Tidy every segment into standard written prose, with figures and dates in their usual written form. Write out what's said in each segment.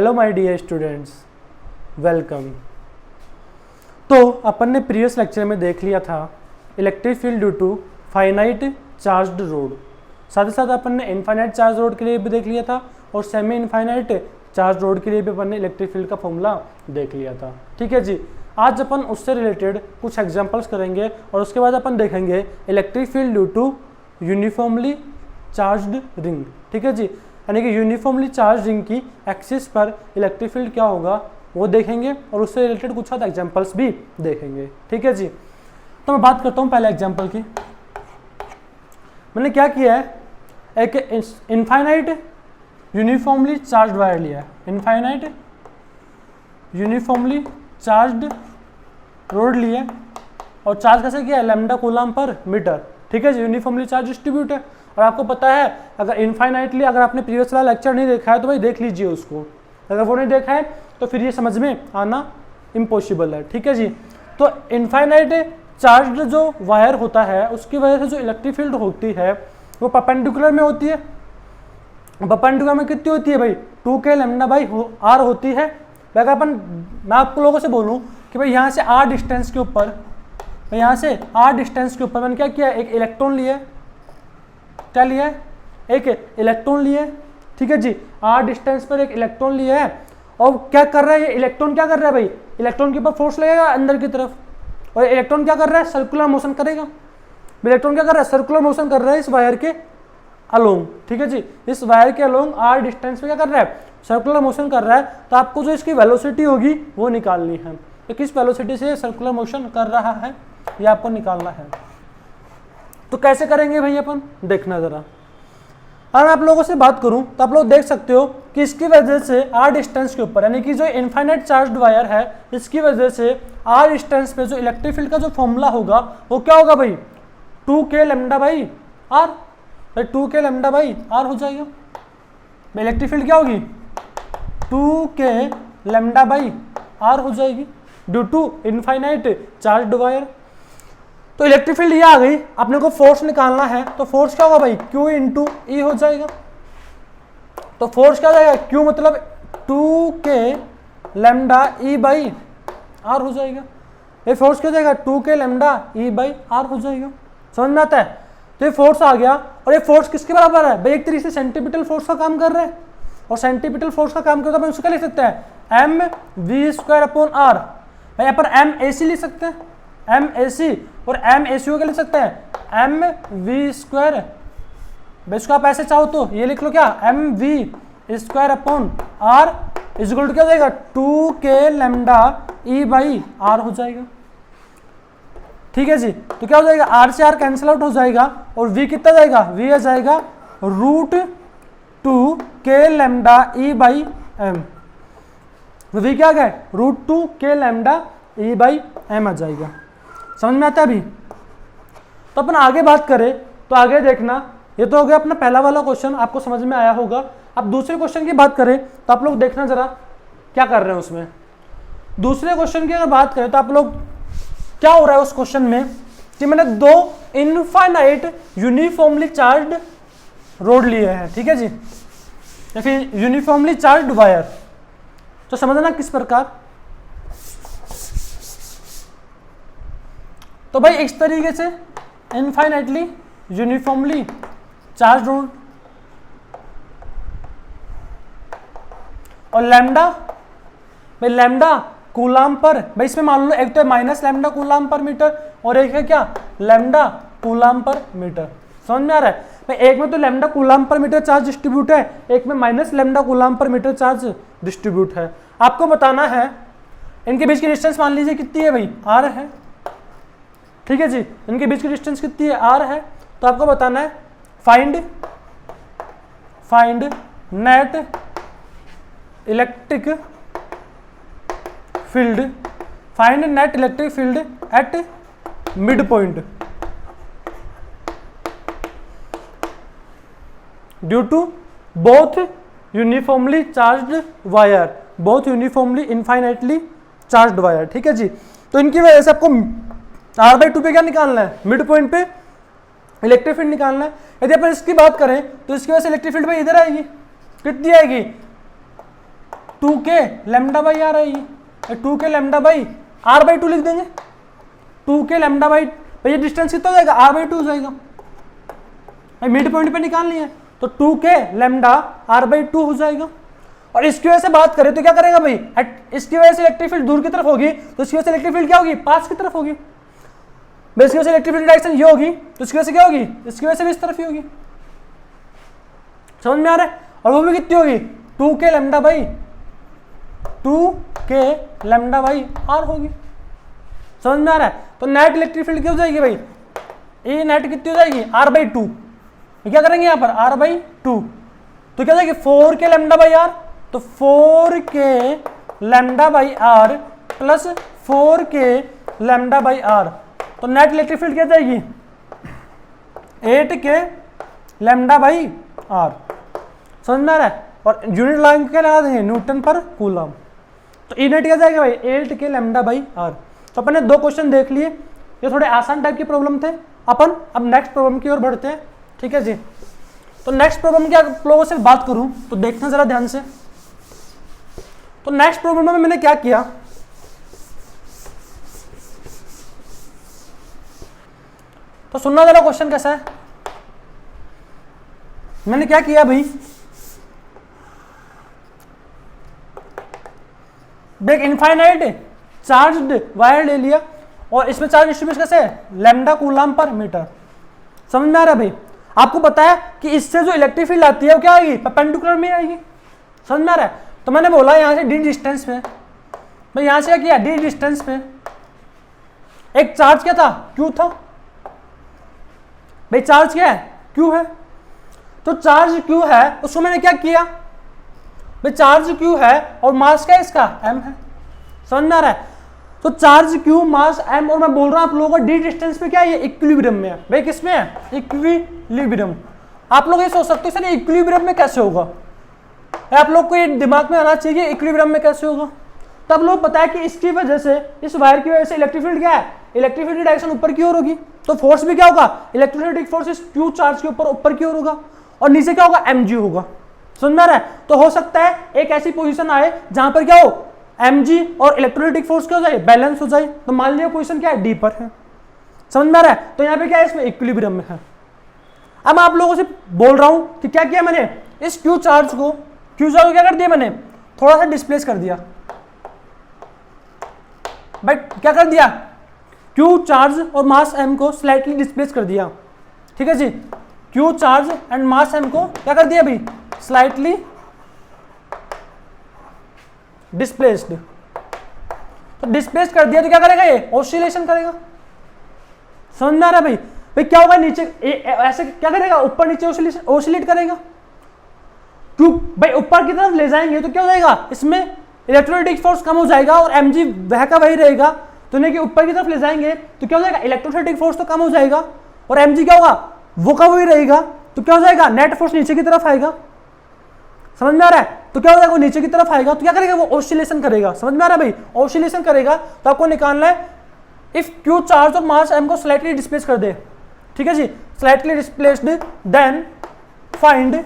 Hello my dear students, welcome. तो अपन ने प्रीवियस लेक्चर में देख लिया था electric field due to finite charged rod. साथ ही साथ अपन ने इनफाइनाइट चार्ज रोड के लिए भी देख लिया था और सेमी इनफाइनाइट चार्ज रोड के लिए भी अपन ने इलेक्ट्रिक फील्ड का फॉर्मूला देख लिया था। ठीक है जी, आज अपन उससे रिलेटेड कुछ एग्जांपल्स करेंगे और उसके बाद अपन देखेंगे electric field due to uniformly charged ring. ठीक है जी, यानी कि यूनिफॉर्मली चार्ज रिंग की एक्सिस पर इलेक्ट्रिक फील्ड क्या होगा वो देखेंगे और उससे रिलेटेड कुछ और एग्जांपल्स भी देखेंगे। ठीक है जी, तो मैं बात करता हूँ पहले एग्जांपल की। मैंने क्या किया है, एक इनफाइनाइट यूनिफॉर्मली चार्ज्ड वायर लिया है, इनफाइनाइट यूनिफॉर्मली चार्ज्ड रोड लिया और चार्ज कैसे किया है, लैम्डा कूलम पर मीटर। ठीक है जी, यूनिफॉर्मली चार्ज डिस्ट्रीब्यूट है। और आपको पता है अगर इनफाइनाइटली, अगर आपने प्रीवियस वाला लेक्चर नहीं देखा है तो भाई देख लीजिए उसको, अगर वो नहीं देखा है तो फिर ये समझ में आना इम्पॉसिबल है। ठीक है जी, तो इनफाइनाइट चार्ज्ड जो वायर होता है उसकी वजह से जो इलेक्ट्रिक फील्ड होती है वो परपेंडिकुलर में होती है। परपेंडिकुलर में कितनी होती है भाई, 2k लैम्डा बाई r होती है। अगर मैं आपको लोगों से बोलूँ कि भाई यहाँ से r डिस्टेंस के ऊपर, यहाँ से r डिस्टेंस के ऊपर मैंने क्या किया, एक इलेक्ट्रॉन लिया, क्या लिया है, एक इलेक्ट्रॉन लिया है। ठीक है जी, r डिस्टेंस पर एक इलेक्ट्रॉन लिया है और क्या कर रहा है, ये इलेक्ट्रॉन क्या कर रहा है भाई, इलेक्ट्रॉन के ऊपर फोर्स लगेगा अंदर की तरफ और इलेक्ट्रॉन क्या कर रहा है, सर्कुलर मोशन करेगा। इलेक्ट्रॉन क्या कर रहा है, सर्कुलर मोशन कर रहा है इस वायर के अलोंग। ठीक है जी, इस वायर के अलोंग r डिस्टेंस पे क्या कर रहा है, सर्कुलर मोशन कर रहा है। तो आपको जो इसकी वेलोसिटी होगी वो निकालनी है, तो किस वेलोसिटी से सर्कुलर मोशन कर रहा है ये आपको निकालना है। तो कैसे करेंगे भाई अपन, देखना जरा। अगर मैं आप लोगों से बात करूं तो आप लोग देख सकते हो कि इसकी वजह से r डिस्टेंस के ऊपर, यानी कि जो इनफाइनाइट चार्ज्ड वायर है इसकी वजह से r डिस्टेंस पे जो इलेक्ट्रिक फील्ड का जो फॉर्मूला होगा वो क्या होगा भाई, 2k लैम्डा बाई r। भाई 2k लैम्डा बाई r हो जाएगा। इलेक्ट्रिक फील्ड क्या होगी, 2k लैम्डा बाई r हो जाएगी due to infinite charged wire. तो इलेक्ट्रिक फील्ड ये आ गई, अपने को फोर्स निकालना है तो फोर्स क्या होगा भाई, Q इंटू ई हो जाएगा। तो फोर्स क्या हो जाएगा, Q मतलब 2k lambda e by r हो जाएगा। ये फोर्स क्या हो जाएगा, 2k lambda e by r हो जाएगा। समझ में आता है। तो ये फोर्स आ गया और ये फोर्स किसके बराबर है भाई, एक तरीके से सेंटीपिटल फोर्स का काम कर रहा है और सेंटीपिटल फोर्स का काम करता है, उसको क्या लिख सकते हैं, M V square upon R. भाई यहाँ पर एम ए सी लिख सकते हैं, एम ए सी, और एम ए सी को क्या लिख सकते हैं, एम वी स्क्वायर। भाई इसको आप ऐसे चाहो तो ये लिख लो, क्या, M V square upon R is equal to क्या हो जाएगा, 2k lambda e by r हो जाएगा। ठीक है जी, तो क्या हो जाएगा, आर से आर कैंसिल आउट हो जाएगा और v कितना जाएगा, v आ जाएगा √2k lambda e by m. v क्या गया, √2k lambda e by m आ जाएगा। समझ में आता है अभी। तो अपन आगे बात करें तो आगे देखना, ये तो हो गया अपना पहला वाला क्वेश्चन, आपको समझ में आया होगा। अब दूसरे क्वेश्चन की बात करें तो आप लोग देखना जरा क्या कर रहे हैं उसमें। दूसरे क्वेश्चन की अगर बात करें तो आप लोग क्या हो रहा है उस क्वेश्चन में कि मैंने दो इनफाइनाइट यूनिफॉर्मली चार्ज्ड रोड लिए हैं। ठीक है जी, या फिर यूनिफॉर्मली चार्ज्ड वायर। तो समझना किस प्रकार, तो भाई इस तरीके से इनफाइनाइटली यूनिफॉर्मली चार्ज रोड और लैम्डा, भाई लैम्डा कूलाम पर, भाई इसमें मान लो एक तो माइनस लैम्डा कूलाम पर मीटर और एक है क्या, लैम्डा कूलाम पर मीटर। समझ में आ रहा है भाई, एक में तो लैम्डा कूलाम पर मीटर चार्ज डिस्ट्रीब्यूट है, एक में माइनस लैम्डा कूलाम पर मीटर चार्ज डिस्ट्रीब्यूट है। आपको बताना है इनके बीच की डिस्टेंस मान लीजिए कितनी है भाई, आर है। ठीक है जी, इनके बीच की डिस्टेंस कितनी है, आर है। तो आपको बताना है find net electric field, find net electric field at mid point due to both uniformly charged wire, both uniformly infinitely charged wire. ठीक है जी, तो इनकी वजह से आपको r/2 पे क्या निकालना है, मिड पॉइंट पे इलेक्ट्रिक फील्ड निकालना है। यदि अपन इसकी बात करें तो इसकी वजह से इलेक्ट्रिक फील्ड में इधर आएगी, कितनी आएगी, 2k लैम्डा बाई आर आएगी, 2k lambda by R by 2 लिख देंगे, 2k लैम्डा बाई, ये डिस्टेंस कितना हो जाएगा, आर बाई 2 हो जाएगा, मिड पॉइंट पे निकालनी है तो 2k लैम्डा आर बाई 2 हो जाएगा। और इसकी वजह से बात करें तो क्या करेगा भाई, इसकी वजह से इलेक्ट्रिक फील्ड दूर की तरफ होगी तो इसकी वजह से इलेक्ट्रिक फील्ड क्या होगी, पास की तरफ होगी, इसकी वजह से इलेक्ट्रिक फील्ड डायरेक्शन ये होगी तो इसकी वजह से क्या होगी, इसकी वजह से भी इस तरफ ही होगी। समझ में आ रहा है? और वो भी कितनी होगी, 2k lambda by 2k lambda by R होगी। समझ में आ रहा है? तो नेट इलेक्ट्रिक फील्ड क्या हो जाएगी भाई, ये नेट कितनी हो जाएगी, आर बाई 2, क्या करेंगे यहाँ पर आर बाई 2, तो क्या हो जाएगी 4k लैम्डा बाई आर, तो 4k lambda by R plus 4k lambda by R, तो नेट इलेक्ट्रिक फील्ड क्या जाएगी 8k लैम्डा बाई आर। समझ में आ रहा है? और यूनिट लाइन क्या लगा देंगे, न्यूटन पर कूलम, तो ई नेट क्या जाएगा भाई 8k लैम्डा बाई आर। तो अपन ने 2 क्वेश्चन देख लिए, ये थोड़े आसान टाइप के प्रॉब्लम थे। अपन अब नेक्स्ट प्रॉब्लम की ओर बढ़ते हैं, ठीक है जी। तो नेक्स्ट प्रॉब्लम की आप लोगों से बात करूं तो देखना जरा ध्यान से। तो नेक्स्ट प्रॉब्लम में मैंने क्या किया, तो सुनना जरा क्वेश्चन कैसा है। मैंने क्या किया भाई, देख इनफाइनाइट चार्ज्ड वायर ले लिया और इसमें चार्ज डिस्ट्रीब्यूशन कैसे है, लैम्डा कूलम पर मीटर। समझ में आ रहा है भाई? आपको पता है कि इससे जो इलेक्ट्रिक फील्ड आती है वो क्या आएगी, परपेंडिकुलर में आएगी। समझ में आ रहा है? तो मैंने बोला यहां से डी डिस्टेंस पे, मैं यहां से क्या किया, डी डिस्टेंस पे एक चार्ज क्या था, क्यू था भाई, चार्ज क्या है, क्यू है। तो चार्ज क्यू है उसको मैंने क्या किया भाई, चार्ज क्यू है और मास क्या है इसका, एम है। समझ में आ रहा है? तो चार्ज क्यू मास एम, और मैं बोल रहा हूं आप लोगों को डी डिस्टेंस पे क्या है, ये इक्विलिब्रियम में है भाई। किसमें है, इक्विलिब्रियम। आप लोग ये सोच सकते हो सर इक्विलिब्रियम में कैसे होगा, आप लोग को ये दिमाग में आना चाहिए इक्विलिब्रियम में कैसे होगा। तो आप लोग पता है कि इसकी वजह से, इस वायर की वजह से इलेक्ट्रिक फील्ड क्या है, इलेक्ट्रिक फील्ड की डायरेक्शन ऊपर की ओर होगी, तो फोर्स भी क्या होगा, इलेक्ट्रोस्टैटिक फोर्स इस क्यू चार्ज के ऊपर की ओर होगा, और नीचे क्या होगा, mg होगा। समझ में आ रहा है? तो हो सकता है एक ऐसी पोजीशन आए जहां पर क्या हो, mg और इलेक्ट्रोस्टैटिक फोर्स क्या हो जाए, बैलेंस हो जाए। तो मान लिया पोजीशन क्या है, डी पर है। समझ में आ रहा है? तो यहाँ पे क्या है, इसमें इक्विलिब्रियम में है। अब मैं आप लोगों से बोल रहा हूं कि क्या किया मैंने, इस क्यू चार्ज को क्या कर दिया मैंने, थोड़ा सा डिस्प्लेस कर दिया भाई। क्या कर दिया, क्यू चार्ज और मास m को स्लाइटली डिस्प्लेस कर दिया। ठीक है जी, Q charge and mass m को क्या कर दिया भाई, स्लाइटली डिस्प्लेस्ड। तो डिस्प्लेस कर दिया तो क्या करेगा, ये ऑसिलेशन करेगा। समझ में आ रहा है भाई? भाई क्या होगा, नीचे ऐसे क्या करेगा, ऊपर नीचे ऑसिलेट करेगा। क्यों भाई, ऊपर की तरफ ले जाएंगे तो क्या हो जाएगा, इसमें इलेक्ट्रोस्टैटिक फोर्स कम हो जाएगा और mg वह का वही रहेगा। तो नहीं कि ऊपर की तरफ ले जाएंगे तो क्या हो जाएगा, इलेक्ट्रोस्टैटिक फोर्स तो कम हो जाएगा और mg क्या होगा, वो का वही रहेगा। तो क्या हो जाएगा, नेट फोर्स नीचे की तरफ आएगा। समझ में आ रहा है? तो क्या हो जाएगा, वो नीचे की तरफ आएगा तो क्या करेगा, वो ऑसिलेशन करेगा। समझ में आ रहा है भाई? ऑसिलेशन करेगा। तो आपको निकालना है इफ क्यू चार्ज और मास m को स्लाइटली डिस्प्लेस कर दे। ठीक है जी, slightly displaced, then find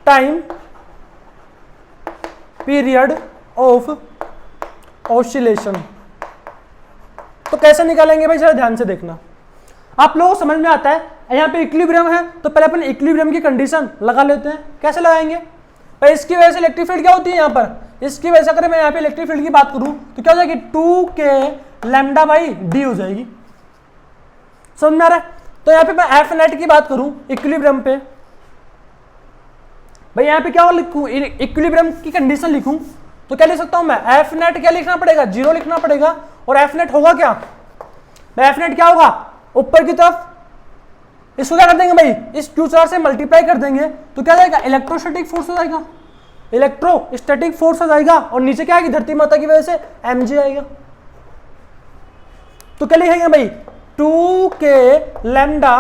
time period of oscillation. तो कैसे निकालेंगे भाई, जरा ध्यान से देखना। आप लोगों को समझ में आता है, यहाँ पे इक्विलिब्रियम है तो पहले अपन इक्विलिब्रियम की कंडीशन लगा लेते हैं। कैसे लगाएंगे भाई, इसकी वजह से इलेक्ट्रिक फील्ड क्या होती है यहाँ पर, इसकी वजह से अगर मैं यहाँ पे इलेक्ट्रिक फील्ड की बात करूं तो क्या हो जाएगी, 2k लैम्डा बाई डी हो जाएगी। समझ में आ रहा है? तो यहाँ पे मैं एफ नेट की बात करूं इक्विलिब्रियम पे, भाई यहाँ पे क्या लिखूं, इक्विलिब्रियम की कंडीशन लिखूं तो क्या लिख सकता हूं मैं, एफ नेट क्या लिखना पड़ेगा, 0 लिखना पड़ेगा। और एफ नेट होगा क्या, एफ नेट क्या होगा, ऊपर की तरफ इसको क्या कर देंगे भाई, इस क्यू चार्ज से मल्टीप्लाई कर देंगे तो क्या जाएगा, इलेक्ट्रोस्टैटिक फोर्स हो जाएगा, इलेक्ट्रोस्टैटिक फोर्स हो जाएगा। और नीचे क्या आएगी, धरती माता की वजह से mg आएगा। तो क्या लिखेंगे भाई, 2k lambda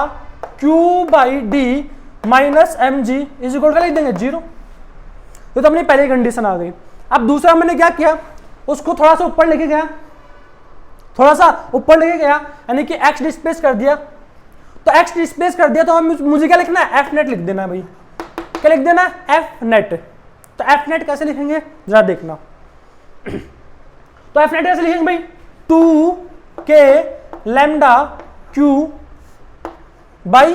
Q by D minus mg is equal क्या लिख देंगे, 0। तो अपनी पहली कंडीशन आ गई। अब दूसरा मैंने क्या किया, उसको थोड़ा सा ऊपर लेके गया, यानी कि x डिस्प्लेस कर दिया। तो x डिस्प्लेस कर दिया तो हम मुझे क्या लिखना है, एफ नेट लिख देना है भाई। क्या लिख देना एफ नेट। तो एफ नेट कैसे लिखेंगे जरा देखना। तो एफ नेट कैसे लिखेंगे भाई, 2k lambda Q by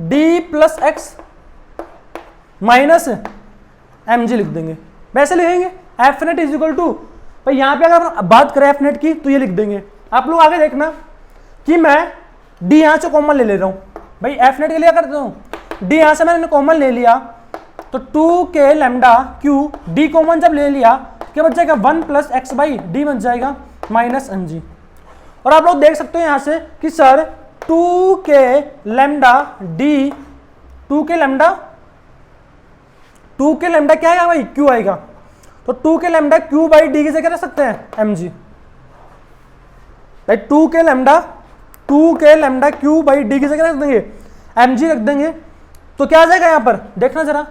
D plus X minus M G लिख देंगे, वैसे लिखेंगे। F net is equal to भाई, यहां पे अगर बात करें एफ नेट की तो ये लिख देंगे। आप लोग आगे देखना कि मैं डी यहां से कॉमन ले ले रहा हूं भाई, एफ नेट के लिए करता हूं डी यहां से मैंने कॉमन ले लिया, तो 2k lambda Q D common जब ले लिया क्या बच जाएगा 1 प्लस एक्स बाई डी बच जाएगा माइनस एम जी। और आप लोग देख सकते हो यहां से कि sir 2k lambda D 2k lambda क्या आएगा भाई क्यू आएगा, तो 2k lambda Q by D की जगह रख सकते हैं एम जी भाई, 2k lambda Q by D की जगह रख देंगे एम जी रख देंगे। तो क्या आ जाएगा यहां पर देखना जरा,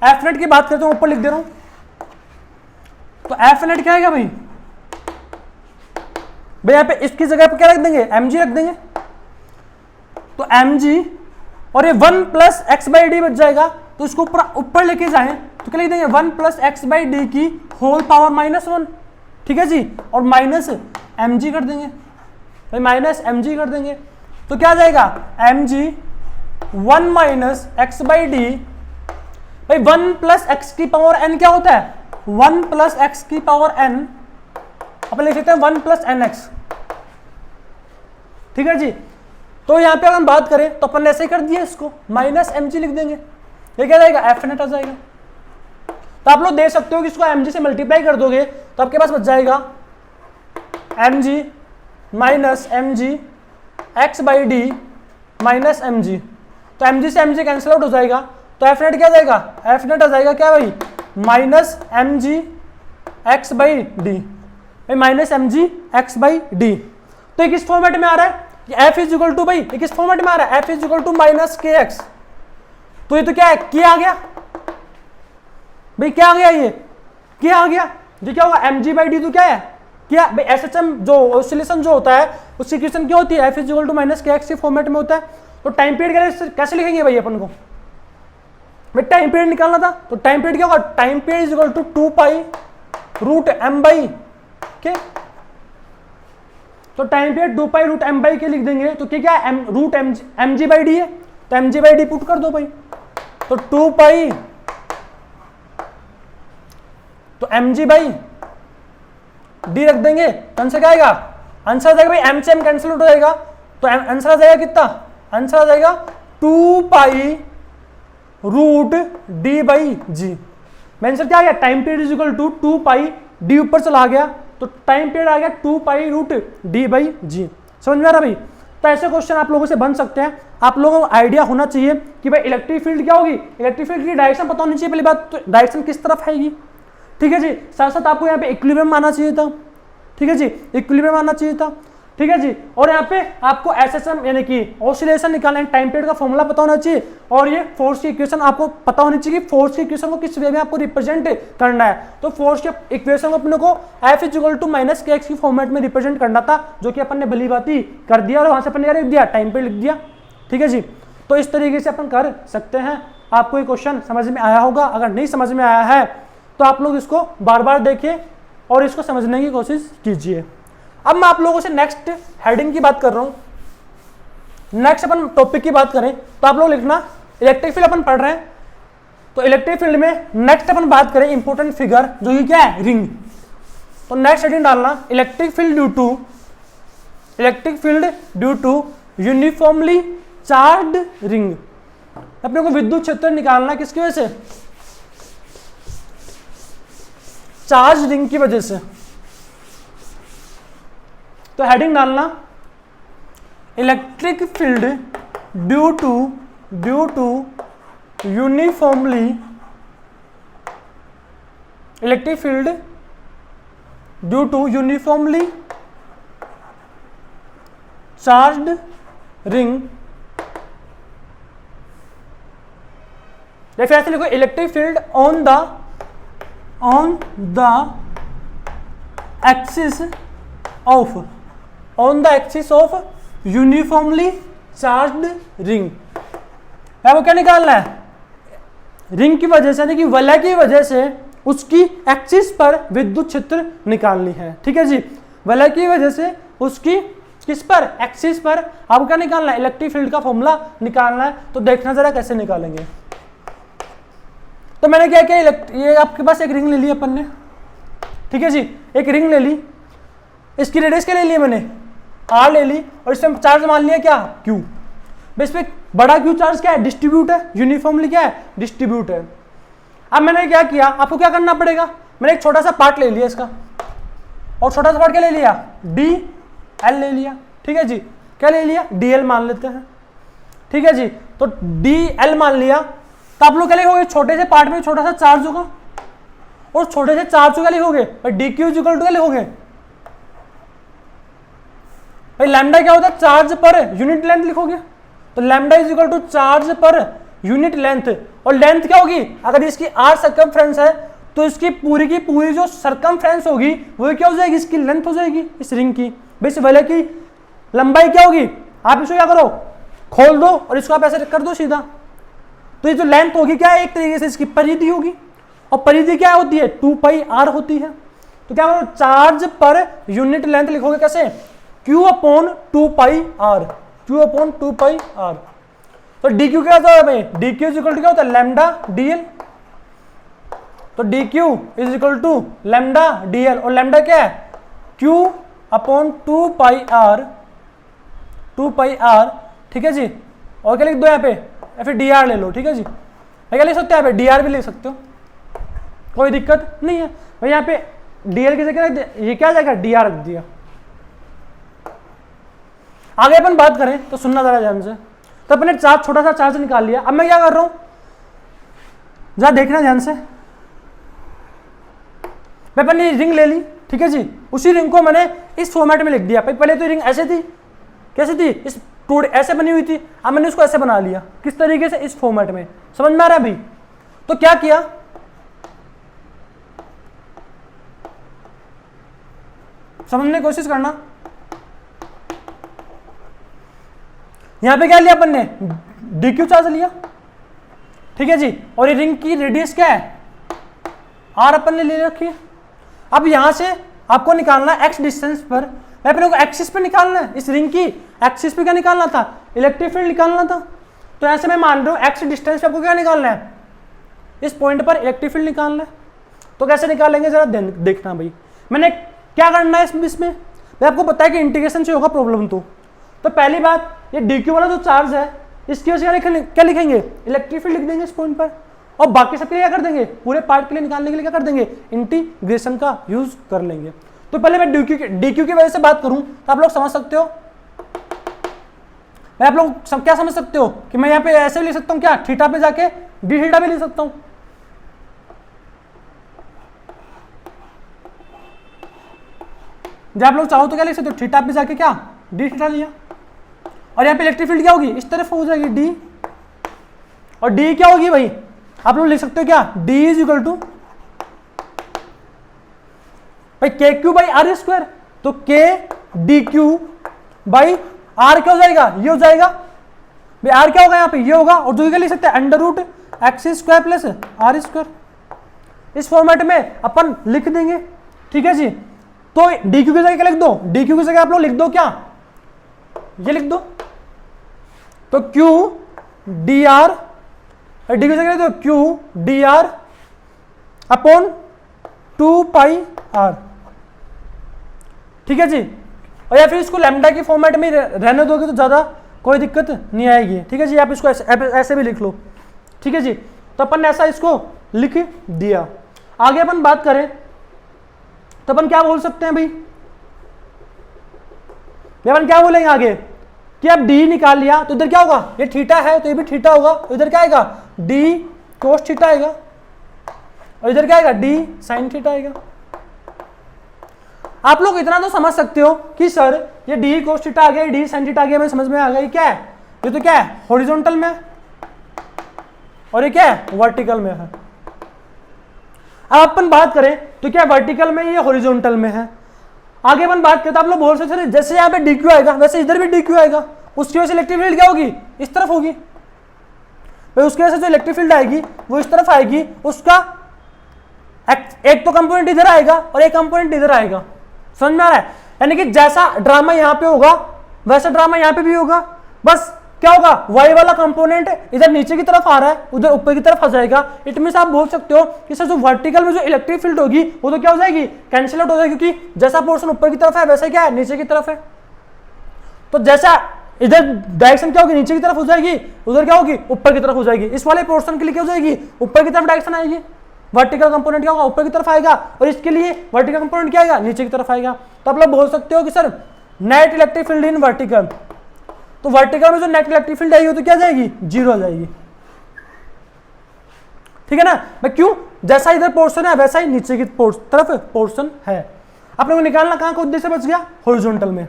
एफ नेट की बात करते हैं ऊपर लिख दे रहा हूं, तो एफ नेट क्या आएगा भाई यहां पे इसकी जगह पे क्या रख देंगे एम जी रख देंगे, तो एम जी और ये 1 प्लस एक्स बाई डी बच जाएगा, तो इसको ऊपर लेके जाएं तो क्या लिख देंगे 1 प्लस एक्स बाई डी की होल पावर -1, ठीक है जी, और माइनस एम जी कर देंगे भाई, माइनस एम जी कर देंगे। तो क्या आ जाएगा M G 1 minus X by D भाई 1 प्लस एक्स की पावर एन क्या होता है 1 प्लस एक्स की पावर एन, अपन लिख सकते हैं 1 प्लस एन एक्स, ठीक है जी। तो यहां पे अगर हम बात करें तो अपन ऐसे ही कर दिया इसको माइनस एम जी लिख देंगे, ये क्या जाएगा एफ नेट आ जाएगा। तो आप लोग देख सकते हो कि इसको एम जी से मल्टीप्लाई कर दोगे तो आपके पास बच जाएगा M G minus M G x by D minus M G, तो एम जी से एम जी कैंसिल आउट हो जाएगा, तो एफ नेट क्या जाएगा एफ नेट आ जाएगा क्या भाई minus M G x by D भाई, minus M G x by d. तो ये किस फॉर्मेट में आ रहा है, एफ इज इक्वल टू भाई ये किस फॉर्मेट में आ रहा है F is equal to minus K X, तो ये तो क्या है के आ गया भाई, क्या आ गया ये के आ गया, ये क्या होगा एम जी बाई डी, तो क्या है क्या भाई एस एच एम जो ऑसिलेशन जो होता है उसकी इक्वेशन क्या होती है F is equal to minus K X के फॉर्मेट में होता है। तो टाइम पीरियड कैसे लिखेंगे भाई अपन को भाई, टाइम पीरियड निकालना था, तो टाइम पीरियड क्या होगा time period is equal to 2 pi root M by K, तो time period 2 pi root M by K लिख देंगे, तो क्या है root M G by D है, तो M G by D put कर दो भाई, तो 2 पाई तो एम जी बाई डी रख देंगे, तो आंसर क्या आएगा आंसर आ जाएगा भाई एम से एम कैंसिल हो जाएगा, तो आंसर आ जाएगा कितना आंसर आ जाएगा 2 pi root D by G. Answer क्या आ गया time period is equal to 2 pi D ऊपर चला गया, तो टाइम पीरियड आ गया 2 pi root D by G. समझ में आ रहा भाई। तो ऐसे क्वेश्चन आप लोगों से बन सकते हैं, आप लोगों को आइडिया होना चाहिए कि भाई इलेक्ट्रिक फील्ड क्या होगी, इलेक्ट्रिक फील्ड की डायरेक्शन पता होनी चाहिए पहली बात, तो डायरेक्शन किस तरफ आएगी, ठीक है जी। साथ साथ आपको यहाँ पे इक्विलिब्रियम आना चाहिए था, ठीक है जी, इक्विलिब्रियम आना चाहिए था, ठीक है जी। और यहाँ पे आपको एसएसएम यानी कि ऑसिलेशन निकालना है, टाइम पीरियड का फॉर्मूला पता होना चाहिए, और ये फोर्स की इक्वेशन आपको पता होनी चाहिए कि फोर्स की इक्वेशन को किस वे में आपको रिप्रेजेंट करना है। तो फोर्स के इक्वेशन को अपने को F is equal to minus K X की फॉर्मेट में रिप्रेजेंट करना था, जो कि अपन ने भली बाती कर दिया, और वहां से अपन ने लिख दिया टाइम पीरियड लिख दिया, ठीक है जी। तो इस तरीके से अपन कर सकते हैं। आपको ये क्वेश्चन समझ में आया होगा, अगर नहीं समझ में आया है तो आप लोग इसको बार बार देखिए और इसको समझने की कोशिश कीजिए। अब मैं आप लोगों से नेक्स्ट हेडिंग की बात कर रहा हूं। नेक्स्ट अपन टॉपिक की बात करें तो आप लोग लिखना इलेक्ट्रिक फील्ड अपन पढ़ रहे हैं, तो इलेक्ट्रिक फील्ड में नेक्स्ट अपन बात करें इंपॉर्टेंट फिगर जो कि क्या है रिंग। तो नेक्स्ट हेडिंग डालना electric field due to uniformly charge ring. अपने को विद्युत क्षेत्र निकालना किसकी वजह से, चार्ज रिंग की वजह से। तो हेडिंग डालना electric field due to uniformly, electric field due to uniformly charged ring. या फिर ऐसे लिखो electric field on the axis of uniformly charged ring. आपको क्या निकालना है, रिंग की वजह से यानी कि वलय की वजह से उसकी एक्सिस पर विद्युत क्षेत्र निकालनी है। ठीक है जी, वलय की वजह से उसकी किस पर, एक्सिस पर आपको क्या निकालना है, इलेक्ट्रिक फील्ड का फॉर्मूला निकालना है। तो देखना जरा कैसे निकालेंगे। तो मैंने क्या किया, ये आपके पास एक रिंग ले ली अपन ने, ठीक है जी, एक रिंग ले ली, इसकी रेडियस क्या ले ली मैंने, आर ले ली, और इसमें चार्ज मान लिया क्या, क्यू। बेस पे बड़ा क्यू चार्ज क्या है, डिस्ट्रीब्यूट है, यूनिफॉर्मली क्या है, डिस्ट्रीब्यूट है। अब मैंने क्या किया, आपको क्या करना पड़ेगा, मैंने एक छोटा सा पार्ट ले लिया इसका, और छोटा सा पार्ट क्या ले लिया, डी एल ले लिया। ठीक है जी, क्या ले लिया, डी एल मान लेते हैं। ठीक है जी, तो डी एल मान लिया, तो आप लोग क्या लिखोगे, छोटे से पार्ट में छोटा सा चार्ज होगा, और छोटे से चार्ज को क्या लिखोगे, डी क्यू इक्वल टू क्या लिखोगे भाई, लैम्डा क्या होता है, चार्ज पर यूनिट लेंथ लिखोगे। तो lambda is equal to charge पर यूनिट लेंथ, और लेंथ क्या होगी, अगर इसकी आर सर्कमफ्रेंस है तो इसकी पूरी की पूरी जो सर्कमफ्रेंस होगी वो क्या हो जाएगी, इसकी लेंथ हो जाएगी इस रिंग की। बेस वलय की लंबाई क्या होगी, आप इसको क्या करो, खोल दो और इसको आप ऐसे कर दो सीधा, तो ये जो लेंथ होगी क्या है, एक तरीके से इसकी परिधि होगी, और परिधि क्या होती है, 2 पाई आर होती है। तो क्या करो, चार्ज पर यूनिट लेंथ लिखोगे कैसे, Q upon 2 pi R, Q upon 2 pi R. तो डी क्यू क्या होता है भाई, D Q is equal to क्या होता है, लैम्डा डी एल। तो D Q is equal to lambda D L, और लैम्डा क्या है, Q upon 2 pi R, 2 pi R. ठीक है जी, और क्या लिख दो यहाँ पे, या फिर डी आर ले लो। ठीक है जी, क्या लिख सकते हो यहाँ पे, डी आर भी लिख सकते हो, कोई दिक्कत नहीं है भाई। यहाँ पे डी एल की जगह रख दिया, ये क्या जाएगा, डी आर रख दिया। आगे अपन बात करें तो सुनना जरा ध्यान से। तो अपने चार्ज, छोटा सा चार्ज निकाल लिया। अब मैं क्या कर रहा हूं, जरा देखना ध्यान से। मैं अपनी रिंग ले ली, ठीक है जी, उसी रिंग को मैंने इस फॉर्मेट में लिख दिया। पहले तो रिंग ऐसे थी, कैसे थी, इस टूट ऐसे बनी हुई थी, अब मैंने उसको ऐसे बना लिया। किस तरीके से, इस फॉर्मेट में। समझ में आ रहा है अभी। तो क्या किया, समझने की कोशिश करना। यहां पे क्या लिया अपन ने, डी क्यू चार्ज लिया, ठीक है जी, और ये रिंग की रेडियस क्या है, आर अपन ने ले रखी है। अब यहां से आपको निकालना है एक्स डिस्टेंस पर, अपने को एक्सिस पे निकालना है, इस रिंग की एक्सिस पे क्या निकालना था, इलेक्ट्रिक फील्ड निकालना था। तो ऐसे मैं मान रहा हूं एक्स डिस्टेंस पे आपको क्या निकालना है, इस पॉइंट पर इलेक्ट्रिक फील्ड निकालना है। तो कैसे निकालेंगे जरा देखना भाई। मैंने क्या करना है इसमें, मैं आपको पता है कि इंटीग्रेशन से होगा प्रॉब्लम। तो पहली बात, ये डी क्यू वाला जो चार्ज है इसकी वजह से क्या लिखेंगे, इलेक्ट्रिक फील्ड लिख देंगे इस पॉइंट पर, और बाकी सबके लिए क्या कर देंगे, पूरे पार्ट के लिए निकालने के लिए क्या कर देंगे, इंटीग्रेशन का यूज कर लेंगे। तो पहले मैं डी क्यू की वजह से बात करूं तो आप लोग समझ सकते हो, मैं आप लोग क्या समझ सकते हो कि मैं यहाँ पे ऐसे भी लिख सकता हूँ क्या, थीटा पे जाके डी थीटा भी लिख सकता हूँ। जब आप लोग चाहो तो क्या लिख सकते हो, थीटा पे जाके क्या डी थीटा लिया, और यहाँ पे इलेक्ट्रिक फील्ड क्या होगी, इस तरफ हो जाएगी डी, और डी क्या होगी भाई, आप लोग लिख सकते हो क्या, डी इज इक्वल टू भाई K Q by are square. तो के डी क्यू बाई आर क्या हो जाएगा, ये हो जाएगा भाई, आर क्या होगा यहाँ पे, ये होगा, और जो क्या लिख सकते हैं, under root X square plus are square. इस फॉर्मेट में अपन लिख देंगे, ठीक है जी। तो डी क्यू की जगह क्या लिख दो, डी क्यू की जगह आप लोग लिख दो क्या, ये लिख दो। तो क्यू डी आर, डी की जगह लिख दो Q D R upon 2 pi R, ठीक है जी। और या फिर इसको लैम्डा की फॉर्मेट में रहने दोगे तो ज्यादा कोई दिक्कत नहीं आएगी, ठीक है जी। आप इसको ऐसे भी लिख लो, ठीक है जी। तो अपन ने ऐसा इसको लिख दिया। आगे अपन बात करें तो अपन क्या बोल सकते हैं भाई, अपन क्या बोलेंगे आगे कि अब डी निकाल लिया तो इधर क्या होगा, ये थीटा है तो ये भी थीटा होगा, तो इधर क्या आएगा, डी कोस थीटा आएगा, और इधर क्या आएगा, डी साइन थीटा आएगा। आप लोग इतना तो समझ सकते हो कि सर ये डी कोस थीटा आ गया, डी साइन थीटा आ गया, मैं समझ में आ गया। ये क्या है, ये तो क्या है, हॉरिजॉन्टल में, और ये क्या है, वर्टिकल में है। अब अपन बात करें तो क्या वर्टिकल में, ये हॉरिजॉन्टल में है। आगे अपन बात करते हैं, आप लोग बोल सकते हैं जैसे यहाँ पे डी क्यू आएगा वैसे इधर भी डी क्यू आएगा, उसकी वजह से इलेक्ट्रिक फील्ड क्या होगी, इस तरफ होगी। भाई उसकी वजह से जो इलेक्ट्रिक फील्ड आएगी वो इस तरफ आएगी, उसका एक तो कंपोनेंट इधर आएगा और एक कंपोनेंट इधर आएगा। समझ में आ रहा है? यानी कि जैसा ड्रामा यहाँ पे होगा वैसा ड्रामा यहाँ पे भी होगा, बस क्या होगा, y वाला कंपोनेंट इधर नीचे की तरफ आ रहा है, उधर ऊपर की तरफ आ जाएगा। इट मींस आप बोल सकते हो कि सर जो वर्टिकल में जो इलेक्ट्रिक फील्ड होगी वो तो क्या हो जाएगी, कैंसिल आउट हो जाएगी, क्योंकि जैसा पोर्शन ऊपर की तरफ है वैसा क्या है, नीचे की तरफ है। तो जैसा इधर डायरेक्शन क्या होगी, नीचे की तरफ हो जाएगी, उधर क्या होगी, ऊपर की तरफ हो जाएगी। इस वाले पोर्शन के लिए क्या हो जाएगी, ऊपर की तरफ डायरेक्शन आएगी, वर्टिकल कंपोनेंट क्या होगा, ऊपर की तरफ आएगा, और इसके लिए वर्टिकल कंपोनेंट क्या आएगा, नीचे की तरफ आएगा। तो आप लोग बोल सकते हो कि sir net electric field in vertical, तो वर्टिकल में जो नेट इलेक्ट्रिक फील्ड आएगी तो क्या जाएगी, 0 आ जाएगी। ठीक है ना, मैं क्यों, जैसा इधर पोर्शन है वैसा ही नीचे की तरफ पोर्शन है। आपने को निकालना कहां का उद्देश्य बच गया, हॉरिजॉन्टल में।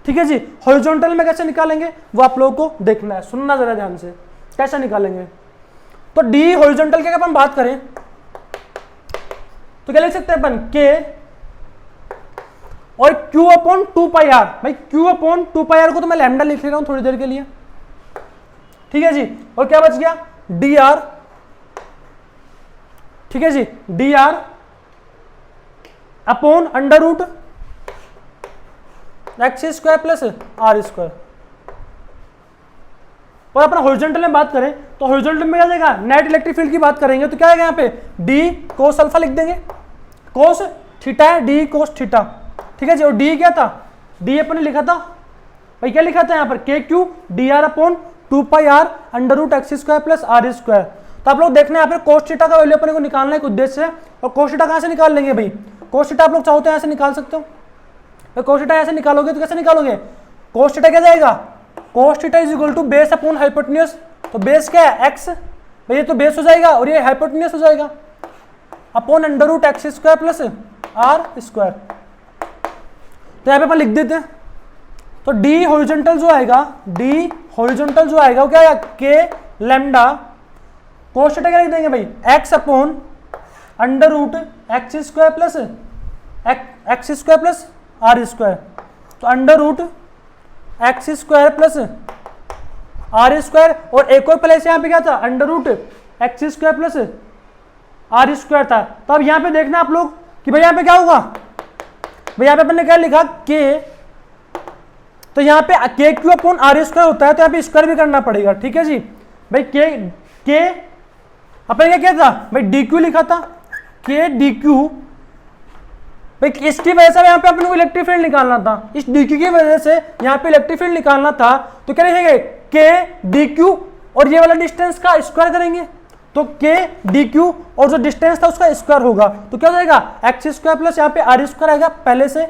ठीक है जी, हॉरिजॉन्टल में कैसे निकालेंगे वो आप लोगों को देखना है, सुनना जरा ध्यान से कैसे निकालेंगे। तो डी हॉरिजॉन्टल के अपन बात करें तो क्या लिख सकते हैं अपन, के और Q अपॉन 2πr। भाई Q अपॉन 2πr को तो मैं लैम्डा लिख ले रहा हूं थोड़ी देर के लिए। ठीक है जी, और क्या बच गया, dr। ठीक है जी, dr upon under root x² plus r²। और अपन हॉरिजॉन्टल में बात करें तो हॉरिजॉन्टल में क्या जाएगा, नेट इलेक्ट्रिक फील्ड की बात करेंगे तो क्या आएगा यहाँ पे, d कोस अल्फा लिख देंगे, कोस थीटा है, d कोस थीटा। ठीक है जी, और डी क्या था, डी अपन ने लिखा था, भाई क्या लिखा था यहाँ पर, K Q D R upon 2πr under root x² plus r²। तो आप लोग देखना है यहाँ पे कोस थीटा का वैल्यू अपने को निकालना है, एक उद्देश्य है। और कोस थीटा कहाँ से निकाल लेंगे भाई, कोस थीटा आप लोग चाहो तो ऐसे निकाल सकते हो। तो कोस थीटा ऐसे निकालोगे तो कैसे निकालोगे, कोस थीटा क्या जाएगा, cos theta is equal to base upon hypotenuse. तो बेस क्या है, x, भाई ये तो बेस हो जाएगा और ये हाइपोटेन्यूज हो जाएगा, upon under root x² plus r²। तो यहाँ पे अपन लिख देते हैं। तो डी हॉरिजॉन्टल जो आएगा, डी हॉरिजॉन्टल जो आएगा वो क्या आएगा, के लैम्डा कोस थीटा क्या लिख देंगे भाई, x upon under root x² plus r²। तो under root x² plus r², और एक और प्लेस यहाँ पे क्या था, under root x² plus r² था। तो अब यहाँ पे देखना आप लोग कि भाई यहाँ पे क्या होगा, भाई यहाँ पे अपन ने क्या लिखा, के, तो यहाँ पे के क्यू अपॉन r² होता है, तो यहाँ पे स्क्वायर भी करना पड़ेगा। ठीक है जी, भाई के अपन क्या था भाई, डी क्यू लिखा था, के डी क्यू, भाई इसकी वजह से यहाँ पे अपन को इलेक्ट्रिक फील्ड निकालना था, इस डी क्यू की वजह से यहाँ पे इलेक्ट्रिक फील्ड निकालना था। तो क्या लिखेंगे, के डी क्यू और ये वाला डिस्टेंस का स्क्वायर करेंगे, तो के डी क्यू और जो डिस्टेंस था उसका स्क्वायर होगा, तो क्या हो जाएगा, x² प्लस यहाँ पे r² आएगा पहले से,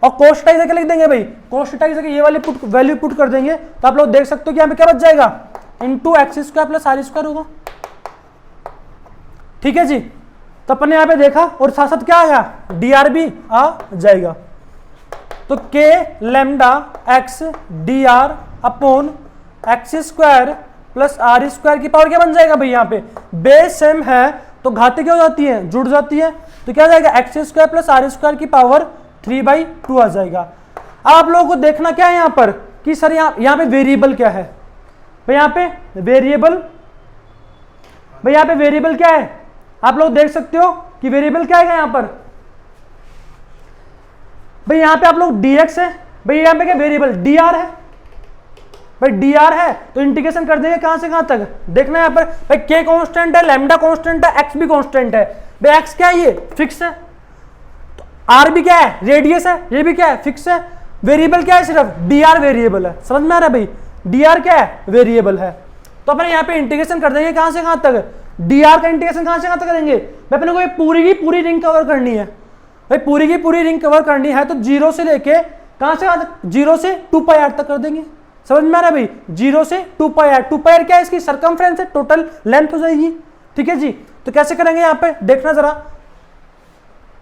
और कोस थीटा की जगह लिख देंगे भाई, कोस थीटा की जगह ये वाली वैल्यू पुट कर देंगे। तो आप लोग देख सकते हो कि यहाँ पे क्या बच जाएगा, इंटू x² प्लस r² होगा। ठीक है जी, तो अपन ने यहाँ पे देखा और साथ साथ क्या आएगा, dr भी आ जाएगा। तो k lambda x dr upon x² plus r² की पावर क्या बन जाएगा भाई, यहाँ पे बेस सेम है तो घातें क्या हो जाती है, जुड़ जाती है, तो क्या जाएगा x² प्लस r² की पावर 3/2 आ जाएगा। अब आप लोगों को देखना क्या है यहाँ पर कि सर यहाँ पे वेरिएबल क्या है, भाई यहाँ पे वेरिएबल, भाई यहाँ पे वेरिएबल क्या है, आप लोग देख सकते हो कि वेरिएबल क्या है यहाँ पर, भाई यहाँ पे आप लोग dx है, भाई यहाँ पे क्या वेरिएबल dr है, भाई dr है तो इंटीग्रेशन कर देंगे कहां से कहां तक, देखना है यहाँ पर, भाई k कांस्टेंट है, लैम्डा कांस्टेंट है, x भी कांस्टेंट है, भाई x क्या है, ये फिक्स है, तो r भी क्या है, रेडियस है, ये भी क्या है, फिक्स है, वेरिएबल क्या है, सिर्फ dr वेरिएबल है। समझ में आ रहा है भाई, dr क्या है, वेरिएबल है। तो अपने यहाँ पे इंटीग्रेशन कर देंगे कहां से कहां तक, dr का इंटीग्रेशन कहां से कहां तक करेंगे, भाई अपने को ये पूरी की पूरी रिंग कवर करनी है, भाई पूरी की पूरी रिंग कवर करनी है, तो 0 से लेके कहां से कहां तक, 0 से 2πr तक कर देंगे। समझ में आ रहा है भाई, 0 से 2πr, 2πr क्या है, इसकी सरकमफ्रेंस है, टोटल लेंथ हो जाएगी। ठीक है जी, तो कैसे करेंगे यहाँ पे देखना जरा,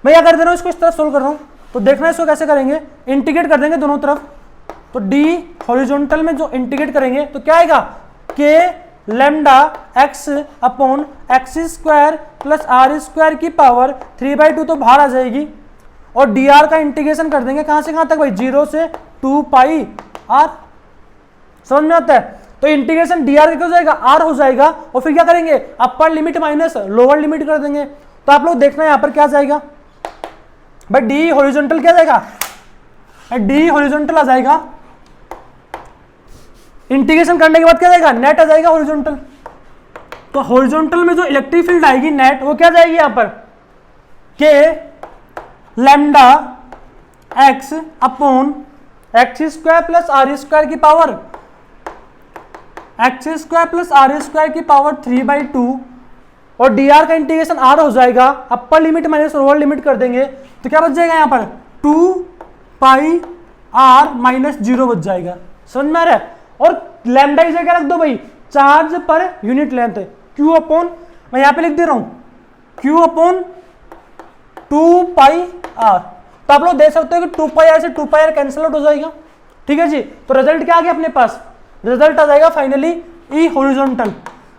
मैं क्या कर दे रहा हूँ, इसको इस तरह सोल्व कर रहा हूँ, तो देखना इसको कैसे करेंगे, इंटीग्रेट कर देंगे दोनों तरफ। तो डी हॉरिजॉन्टल में जो इंटीग्रेट करेंगे तो क्या आएगा, के lambda x upon x² plus r² की पावर 3/2 तो बाहर आ जाएगी, और dr का इंटीग्रेशन कर देंगे कहां से कहां तक भाई, 0 से 2πr। समझ में आता है, तो इंटीग्रेशन डी आर क्या हो जाएगा, आर हो जाएगा, और फिर क्या करेंगे, अपर लिमिट माइनस लोअर लिमिट कर देंगे। तो आप लोग देखना यहाँ पर क्या जाएगा भाई, डी हॉरिजॉन्टल क्या जाएगा, डी हॉरिजॉन्टल आ जाएगा, इंटीग्रेशन करने के बाद क्या जाएगा, नेट आ जाएगा हॉरिजॉन्टल। तो हॉरिजॉन्टल में जो इलेक्ट्रिक फील्ड आएगी नेट, वो क्या जाएगी यहाँ पर, k lambda x upon x square plus are square की power, x square plus are square की पावर 3/2, और डी आर का इंटीग्रेशन आर हो जाएगा, upper limit minus lower limit कर देंगे, तो क्या बच जाएगा यहाँ पर 2 πr माइनस 0 बच जाएगा। समझ में आ रहा है। और लैम्डा की जगह रख दो भाई चार्ज पर यूनिट लेंथ, क्यू अपॉन, मैं यहाँ पे लिख दे रहा हूँ क्यू अपॉन 2 πr। तो आप लोग देख सकते हो कि 2 πr से 2 πr कैंसिल आउट हो जाएगा। ठीक है जी, तो रिजल्ट क्या आ गया अपने पास, रिजल्ट आ जाएगा फाइनली ई हॉरिजॉन्टल।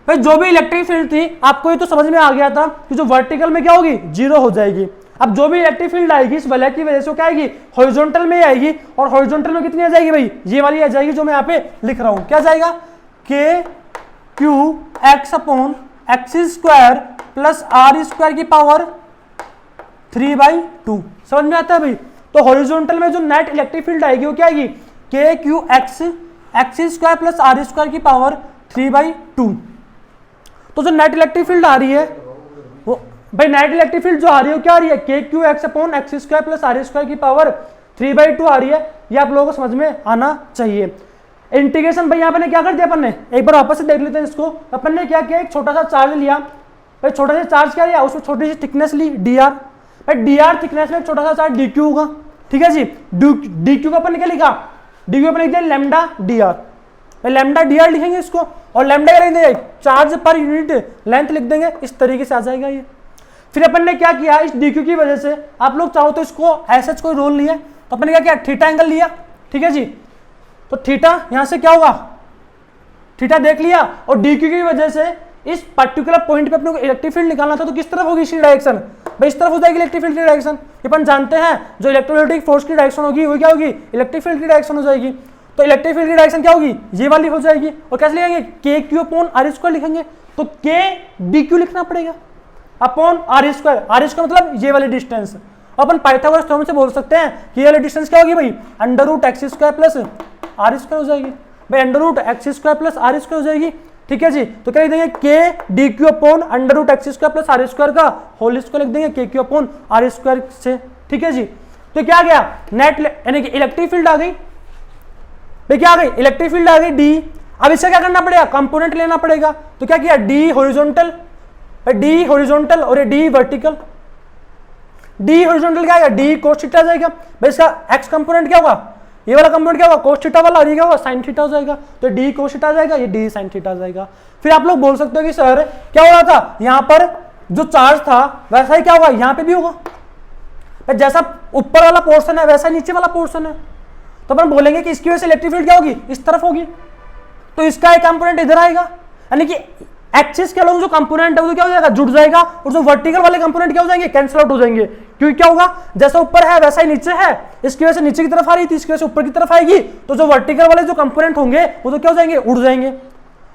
भाई जो भी इलेक्ट्रिक फील्ड थी आपको ये तो समझ में आ गया था कि जो वर्टिकल में क्या होगी, 0 हो जाएगी। अब जो भी इलेक्ट्रिक फील्ड आएगी इस वलय की वजह से क्या आएगी, हॉरिजॉन्टल में आएगी, और हॉरिजॉन्टल में कितनी आ जाएगी भाई, ये वाली आ जाएगी जो मैं यहाँ पे लिख रहा हूँ। क्या जाएगा, के Q x upon x square plus are square की पावर 3/2। समझ में आता है भाई। तो हॉरिजॉन्टल में जो नेट इलेक्ट्रिक फील्ड आएगी वो क्या आएगी, K Q X square plus are square की पावर 3/2। तो जो नेट इलेक्ट्रिक फील्ड आ रही है वो भाई, नेट इलेक्ट्रिक फील्ड जो आ रही है वो क्या आ रही है, K Q x upon x square plus are square की पावर 3/2 आ रही है। ये आप लोगों को समझ में आना चाहिए। इंटीग्रेशन भाई यहाँ पे क्या कर दिया अपन ने, एक बार वापस से देख लेते हैं इसको। अपन ने क्या किया, एक छोटा सा चार्ज लिया भाई, छोटा सा चार्ज क्या लिया, उसमें छोटी सी थिकनेस ली डी आर। भाई डी आर थिकनेस में एक छोटा सा चार्ज डी क्यू होगा। ठीक है जी, डी क्यू का अपन ने क्या लिखा, डी क्यू अपन लिख दिया लैम्डा डी आर। भाई लैम्डा डी आर लिखेंगे इसको, और लैम्डा क्या लिख देंगे, चार्ज पर यूनिट लेंथ लिख देंगे, इस तरीके से आ जाएगा ये। फिर अपन ने क्या किया, इस डी क्यू की वजह से आप लोग चाहो तो इसको ऐसा कोई रोल लिया, तो अपन ने क्या किया, थीटा एंगल लिया। ठीक है जी, तो थीटा यहां से क्या होगा, थीटा देख लिया, और डी क्यू की वजह से इस पर्टिकुलर पॉइंट पे अपने को इलेक्ट्रिक फील्ड निकालना था, तो किस तरफ होगी इसकी डायरेक्शन, भाई इस तरफ हो जाएगी इलेक्ट्रिक फील्ड की डायरेक्शन। अपन जानते हैं जो इलेक्ट्रोस्टैटिक फोर्स की डायरेक्शन होगी वो क्या होगी, इलेक्ट्रिक फील्ड की डायरेक्शन हो जाएगी। तो इलेक्ट्रिक फील्ड की डायरेक्शन क्या होगी, ये वाली हो जाएगी। और कैसे लिखेंगे, के क्यू अपॉन आर स्क्वायर लिखेंगे, तो के डी क्यू लिखना पड़ेगा upon are square. R square मतलब ये वाली डिस्टेंस। अपन पाइथागोरस थ्योरम से बोल सकते हैं कि ये वाली डिस्टेंस क्या होगी भाई, under root X square plus are square हो जाएगी। भाई under root X square plus are square हो जाएगी। ठीक है जी, तो क्या लिख देंगे, K D Q upon under root X square plus are square का होल स्क्वायर लिख देंगे, के क्यू अपॉन आर स्क्वायर से। ठीक है जी, तो क्या गया, नेट यानी कि इलेक्ट्रिक फील्ड आ गई। भाई क्या आ गई, इलेक्ट्रिक फील्ड आ गई डी। अब इससे क्या करना पड़ेगा, कंपोनेंट लेना पड़ेगा। तो क्या किया, डी हॉरिजॉन्टल, डी हॉरिजॉन्टल और ये डी वर्टिकल। डी हॉरिजॉन्टल क्या आएगा, डी कोस थीटा जाएगा। भाई इसका एक्स कंपोनेंट क्या होगा, ये वाला कंपोनेंट क्या होगा, कोस थीटा वाला, और ये क्या होगा, साइन थीटा हो जाएगा। तो डी कोस थीटा जाएगा, ये डी साइन थीटा जाएगा। फिर आप लोग बोल सकते हो कि सर क्या हो रहा था, यहाँ पर जो चार्ज था वैसा ही क्या होगा यहाँ पे भी होगा। जैसा ऊपर वाला पोर्शन है वैसा नीचे वाला पोर्शन है। तो अपन बोलेंगे कि इसकी वजह से इलेक्ट्रिक फील्ड क्या होगी, इस तरफ होगी। तो इसका एक कंपोनेंट इधर आएगा, यानी कि एक्सिस के अलोंग जो कंपोनेंट है वो क्या हो जाएगा, जुड़ जाएगा, और जो वर्टिकल वाले कंपोनेंट क्या हो जाएंगे, कैंसिल आउट हो जाएंगे। क्योंकि क्या होगा, जैसा ऊपर है वैसा ही नीचे है, इसकी वजह से नीचे की तरफ आ रही थी, इसकी वजह से ऊपर की तरफ आएगी। तो जो वर्टिकल वाले जो कंपोनेंट होंगे वो तो क्या हो जाएंगे, उड़ जाएंगे।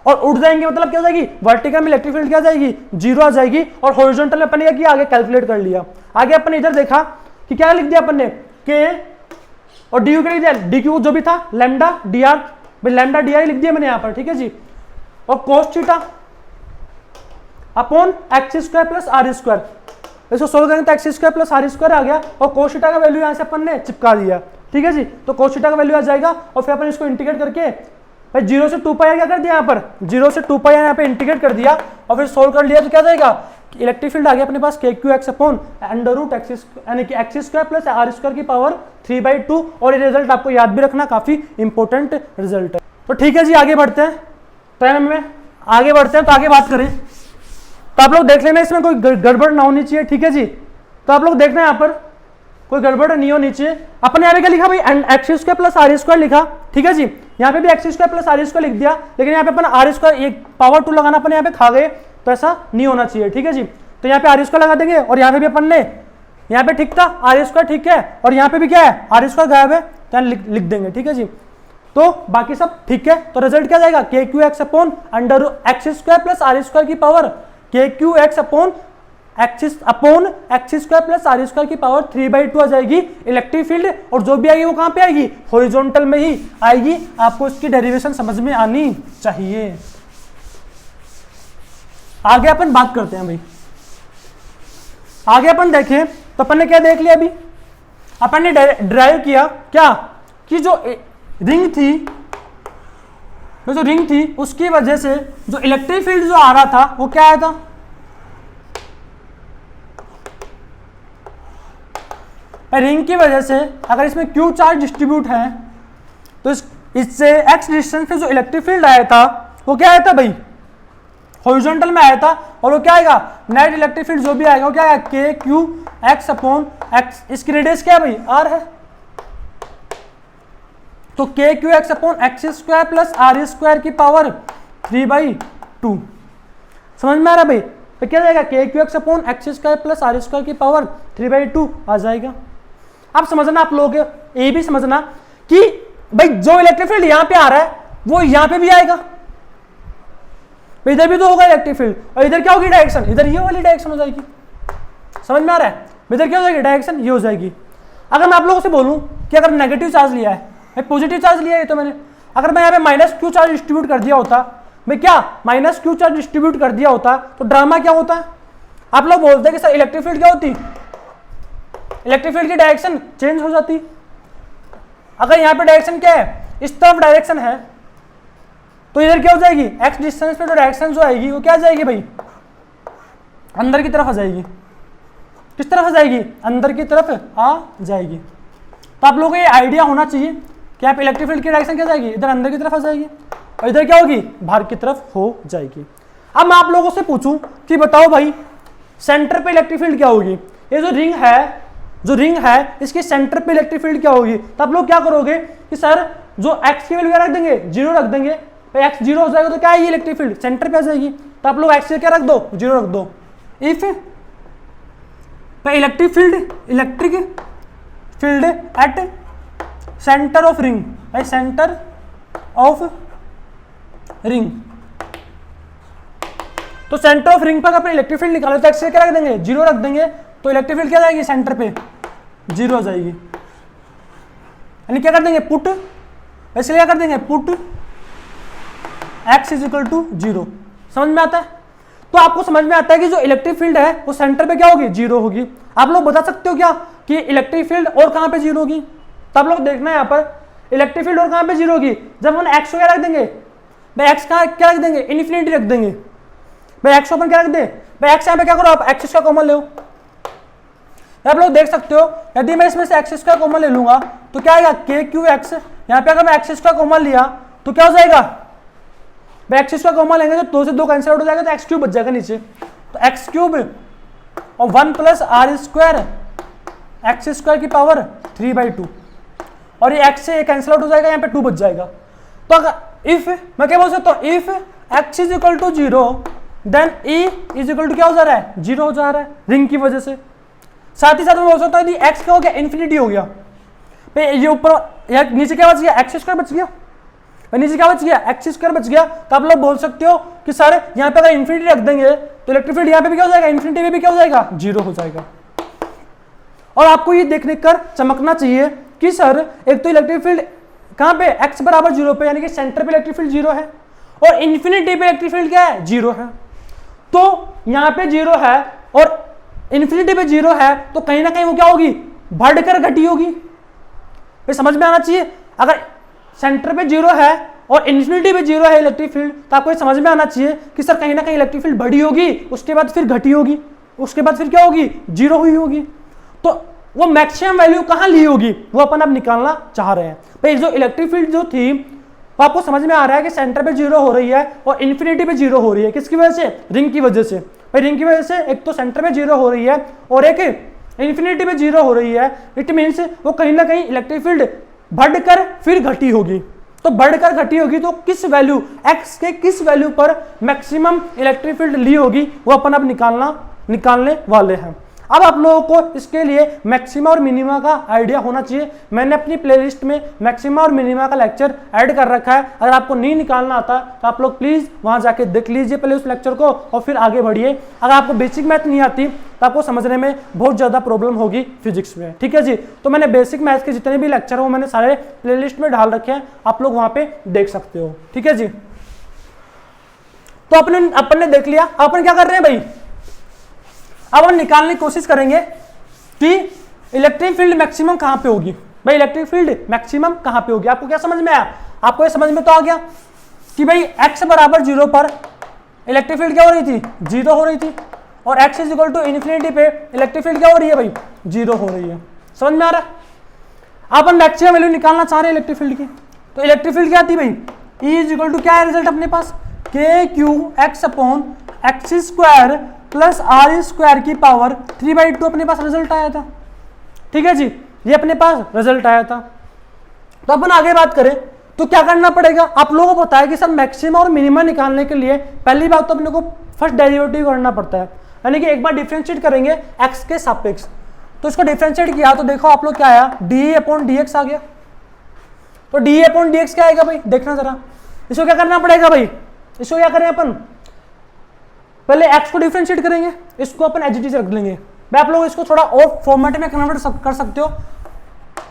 और उड़ जाएंगे मतलब क्या हो जाएगी, वर्टिकल में इलेक्ट्रिक फील्ड क्या आ जाएगी, 0 आ जाएगी। और हॉरिजॉन्टल में अपन ने क्या आगे कैलकुलेट कर लिया। आगे अपन इधर देखा कि क्या लिख दिया अपन ने, के और डी क्यू लिख दिया, डी क्यू जो भी था lambda d r, lambda d r लिख दिया मैंने यहाँ पर। ठीक है जी, और cos theta upon x square plus are square. इसको सोल्व करेंगे तो x square plus are square आ गया, और कोस थीटा का वैल्यू यहाँ से अपन ने चिपका दिया। ठीक है जी, तो कोस थीटा का वैल्यू आ जाएगा। और फिर अपन इसको इंटीग्रेट करके भाई 0 से 2 पाई क्या कर दिया, यहाँ पर 0 से 2 पाई यहाँ पे इंटीग्रेट कर दिया, और फिर सोल्व कर लिया। तो क्या जाएगा, इलेक्ट्रिक फील्ड आ गया अपने पास, K Q x upon under root X यानी कि X square plus are square की पावर 3/2। और ये रिजल्ट आपको याद भी रखना, काफी इंपॉर्टेंट रिजल्ट है। तो ठीक है जी, आगे बढ़ते हैं, टाइम में आगे बढ़ते हैं। तो आगे बात करें तो आप लोग देख लेना, इसमें कोई गड़बड़ ना होनी चाहिए। ठीक है जी, तो आप लोग देखना यहाँ पर कोई गड़बड़ नहीं होनी चाहिए। अपने यहाँ पे क्या लिखा भाई, X square plus are square लिखा। ठीक है जी, यहाँ पे भी X square plus are square लिख दिया, लेकिन यहाँ पे अपन आर स्क्वायर एक पावर 2 लगाना अपन यहाँ पे खा गए, तो ऐसा नहीं होना चाहिए। ठीक है जी, तो यहाँ पे आर स्क्वायर लगा देंगे, और यहाँ पे भी अपन ने यहाँ पे ठीक था आर स्क्वायर, ठीक है, और यहाँ पे भी क्या है, आर स्क्वायर गायब है, तो यहाँ लिख देंगे। ठीक है जी, तो बाकी सब ठीक है। तो रिजल्ट क्या जाएगा, के Q x upon under X square plus are square की power K Q x upon x square plus are square की पावर 3/2 आ जाएगी इलेक्ट्रिक फील्ड। और जो भी आएगी वो कहां पे आएगी, हॉरिजॉन्टल में ही आएगी। आपको इसकी डेरिवेशन समझ में आनी चाहिए। आगे अपन बात करते हैं भाई, आगे अपन देखें तो अपन ने क्या देख लिया अभी, अपन ने ड्राइव किया क्या कि जो रिंग थी उसकी वजह से जो इलेक्ट्रिक फील्ड जो आ रहा था वो क्या आया था, रिंग की वजह से अगर इसमें क्यू चार्ज डिस्ट्रीब्यूट है तो इससे एक्स डिस्टेंस पे जो इलेक्ट्रिक फील्ड आया था वो क्या आया था भाई, हॉरिजॉन्टल में आया था। और वो क्या आएगा, नेट इलेक्ट्रिक फील्ड जो भी आएगा वो क्या आएगा, K Q x upon X. इसकी रेडियस क्या है भाई, आर है। तो K Q x upon x square plus are square की पावर 3/2 समझ में आ रहा है भाई। तो क्या जाएगा, के Q x upon x square plus are square की पावर 3/2 आ जाएगा। अब समझना आप लोग, ये भी समझना कि भाई जो इलेक्ट्रिक फील्ड यहां पे आ रहा है वो यहां पे भी आएगा, इधर भी तो होगा इलेक्ट्रिक फील्ड। और इधर क्या होगी डायरेक्शन, इधर ये वाली डायरेक्शन हो जाएगी। समझ में आ रहा है, इधर क्या हो जाएगी डायरेक्शन, ये हो जाएगी। अगर मैं आप लोगों से बोलूं कि अगर नेगेटिव चार्ज लिया है, मैं पॉजिटिव चार्ज लिया है तो मैंने, अगर मैं यहाँ पे माइनस क्यू चार्ज डिस्ट्रीब्यूट कर दिया होता, मैं क्या माइनस क्यू चार्ज डिस्ट्रीब्यूट कर दिया होता तो ड्रामा क्या होता है। आप लोग बोलते हैं कि सर इलेक्ट्रिक फील्ड क्या होती, इलेक्ट्रिक फील्ड की डायरेक्शन चेंज हो जाती। अगर यहाँ पे डायरेक्शन क्या है, इस तरफ डायरेक्शन है तो इधर क्या हो जाएगी, एक्स डिस्टेंस पे जो डायरेक्शन जो आएगी वो क्या आ जाएगी भाई, अंदर की तरफ आ जाएगी। किस तरफ आ जाएगी, अंदर की तरफ आ जाएगी। तो आप लोगों को ये आइडिया होना चाहिए कि आप इलेक्ट्रिक फील्ड की डायरेक्शन क्या जाएगी, इधर अंदर की तरफ आ जाएगी और इधर क्या होगी, बाहर की तरफ हो जाएगी। अब मैं आप लोगों से पूछूं कि बताओ भाई सेंटर पे इलेक्ट्रिक फील्ड क्या होगी, ये जो रिंग है इसके सेंटर पे इलेक्ट्रिक फील्ड क्या होगी। तो आप लोग क्या करोगे कि सर जो एक्स की वैल्यू रख देंगे, 0 रख देंगे, तो एक्स 0 हो जाएगा तो क्या है, ये इलेक्ट्रिक फील्ड सेंटर पे आ जाएगी। तो आप लोग एक्स क्या रख दो, 0 रख दो। If electric field at centre of ring, centre of ring, तो सेंटर ऑफ रिंग पर अगर इलेक्ट्रिक फील्ड निकाले तो एक्स क्या रख देंगे, 0 रख देंगे, तो इलेक्ट्रिक फील्ड क्या जाएगी, सेंटर पे 0 हो जाएगी। यानी क्या कर देंगे, पुट, वैसे क्या कर देंगे, put x is equal to 0। समझ में आता है। तो आपको समझ में आता है कि जो इलेक्ट्रिक फील्ड है वो सेंटर पे क्या होगी, 0 होगी। आप लोग बता सकते हो क्या कि इलेक्ट्रिक फील्ड और कहां पे 0 होगी। तो आप लोग देखना है यहाँ पर इलेक्ट्रिक फील्ड और कहां पे 0 होगी, जब हम x को क्या रख देंगे भाई, x का क्या रख देंगे, इन्फिनिटी रख देंगे भाई। x को अपन क्या रख दे भाई, x यहाँ पे क्या करो आप x का कॉमन ले। आप लोग देख सकते हो यदि मैं इसमें से x स्क्वायर कॉमन ले लूंगा तो क्या आएगा, के क्यू एक्स। यहाँ पे अगर मैं x स्क्वायर कॉमन लिया तो क्या हो जाएगा भाई, एक्स स्क्वायर कॉमन लेंगे तो 2 से 2 कैंसिल आउट हो जाएगा तो एक्स क्यूब बच जाएगा नीचे। तो एक्स क्यूब और 1 plus are square X square की पावर 3/2 और ये एक्स से कैंसिल आउट हो जाएगा, यहाँ पे 2 बच जाएगा। तो अगर इफ मैं क्या बोल सकता हूँ, if X is equal to 0 then E is equal to क्या हो जा रहा है, 0 हो जा रहा है रिंग की वजह से। साथ ही साथ मैं बोल सकता हूँ यदि एक्स क्या हो गया, इन्फिनिटी हो गया भाई, ये ऊपर नीचे क्या बच गया, एक्स स्क्वायर बच गया, नीचे क्या बच गया, एक्स स्क्वायर बच गया। तो आप लोग बोल सकते हो कि सर यहाँ पे अगर इन्फिनिटी रख देंगे तो इलेक्ट्रिक फील्ड यहाँ पे भी क्या हो जाएगा, इन्फिनिटी में भी क्या हो जाएगा, 0 हो जाएगा। और आपको ये देखने कर चमकना चाहिए कि सर एक तो इलेक्ट्रिक फील्ड कहाँ पे, x बराबर 0 पे, यानी कि सेंटर पे इलेक्ट्रिक फील्ड 0 है और इन्फिनिटी पे इलेक्ट्रिक फील्ड क्या है, 0 है। तो यहाँ पे 0 है और इन्फिनिटी पे 0 है तो कहीं ना कहीं वो क्या होगी, बढ़कर घटी होगी। समझ में आना चाहिए, अगर सेंटर पे 0 है और इन्फिनिटी पे 0 है इलेक्ट्रिक फील्ड तो आपको समझ में आना चाहिए कि सर कहीं ना कहीं इलेक्ट्रिक फील्ड बढ़ी होगी, उसके बाद फिर घटी होगी, उसके बाद फिर क्या होगी, 0 हुई होगी। तो वो मैक्सिमम वैल्यू कहां ली होगी वो अपन अब निकालना चाह रहे हैं। भाई जो इलेक्ट्रिक फील्ड जो थी वो आपको समझ में आ रहा है कि सेंटर पे 0 हो रही है और इन्फिनिटी पे 0 हो रही है, किसकी वजह से, रिंग की वजह से। भाई रिंग की वजह से एक तो सेंटर पे 0 हो रही है और एक इन्फिनिटी पे 0 हो रही है। इट मीन्स वो कहीं ना कहीं इलेक्ट्रिक फील्ड बढ़कर फिर घटी होगी। तो बढ़कर घटी होगी तो किस वैल्यू, x के किस वैल्यू पर मैक्सिमम इलेक्ट्रिक फील्ड ली होगी वो अपन अब निकालने वाले हैं। अब आप लोगों को इसके लिए मैक्सिमा और मिनिमा का आइडिया होना चाहिए। मैंने अपनी प्लेलिस्ट में मैक्सिमा और मिनिमा का लेक्चर ऐड कर रखा है। अगर आपको नहीं निकालना आता तो आप लोग प्लीज वहां जाके देख लीजिए पहले उस लेक्चर को और फिर आगे बढ़िए। अगर आपको बेसिक मैथ नहीं आती तो आपको समझने में बहुत ज़्यादा प्रॉब्लम होगी फिजिक्स में, ठीक है जी। तो मैंने बेसिक मैथ के जितने भी लेक्चर हो मैंने सारे प्लेलिस्ट में डाल रखे हैं, आप लोग वहां पे देख सकते हो, ठीक है जी। तो अपन ने देख लिया। अपन क्या कर रहे हैं भाई, अब हम निकालने की कोशिश करेंगे कि इलेक्ट्रिक फील्ड मैक्सिमम कहां पे होगी। भाई इलेक्ट्रिक फील्ड मैक्सिमम कहां पे होगी, आपको क्या समझ में आया? आपको ये समझ में तो आ गया कि भाई x बराबर 0 पर इलेक्ट्रिक फील्ड क्या हो रही थी, 0 हो रही थी, और x is equal to infinity पे इलेक्ट्रिक फील्ड क्या हो रही है भाई, 0 हो रही है। समझ में आ रहा है? अपन मैक्सिमम वैल्यू निकालना चाह रहे हैं इलेक्ट्रिक फील्ड की, तो इलेक्ट्रिक फील्ड क्या थी भाई, E इज इक्वल टू क्या है रिजल्ट अपने पास, KQ upon x square plus are square की पावर 3/2 अपने पास रिजल्ट आया था, ठीक है जी। ये अपने पास रिजल्ट आया था। तो अपन आगे बात करें तो क्या करना पड़ेगा, आप लोगों को पता है कि सर मैक्सिमा और मिनिमा निकालने के लिए पहली बात तो अपने को फर्स्ट डेरिवेटिव करना पड़ता है, यानी कि एक बार डिफरेंशिएट करेंगे x के सापेक्ष। तो इसको डिफरेंशिएट किया तो देखो आप लोग क्या आया, डी अपॉन डी एक्स आ गया। तो डी अपॉन डी एक्स क्या आएगा भाई, देखना जरा। इसको क्या करना पड़ेगा भाई, इसको क्या करें अपन, पहले x को डिफरेंशिएट करेंगे, इसको अपन एच डी से रख लेंगे। भाई आप लोग इसको थोड़ा और फॉर्मेट में कन्वर्ट कर सकते हो,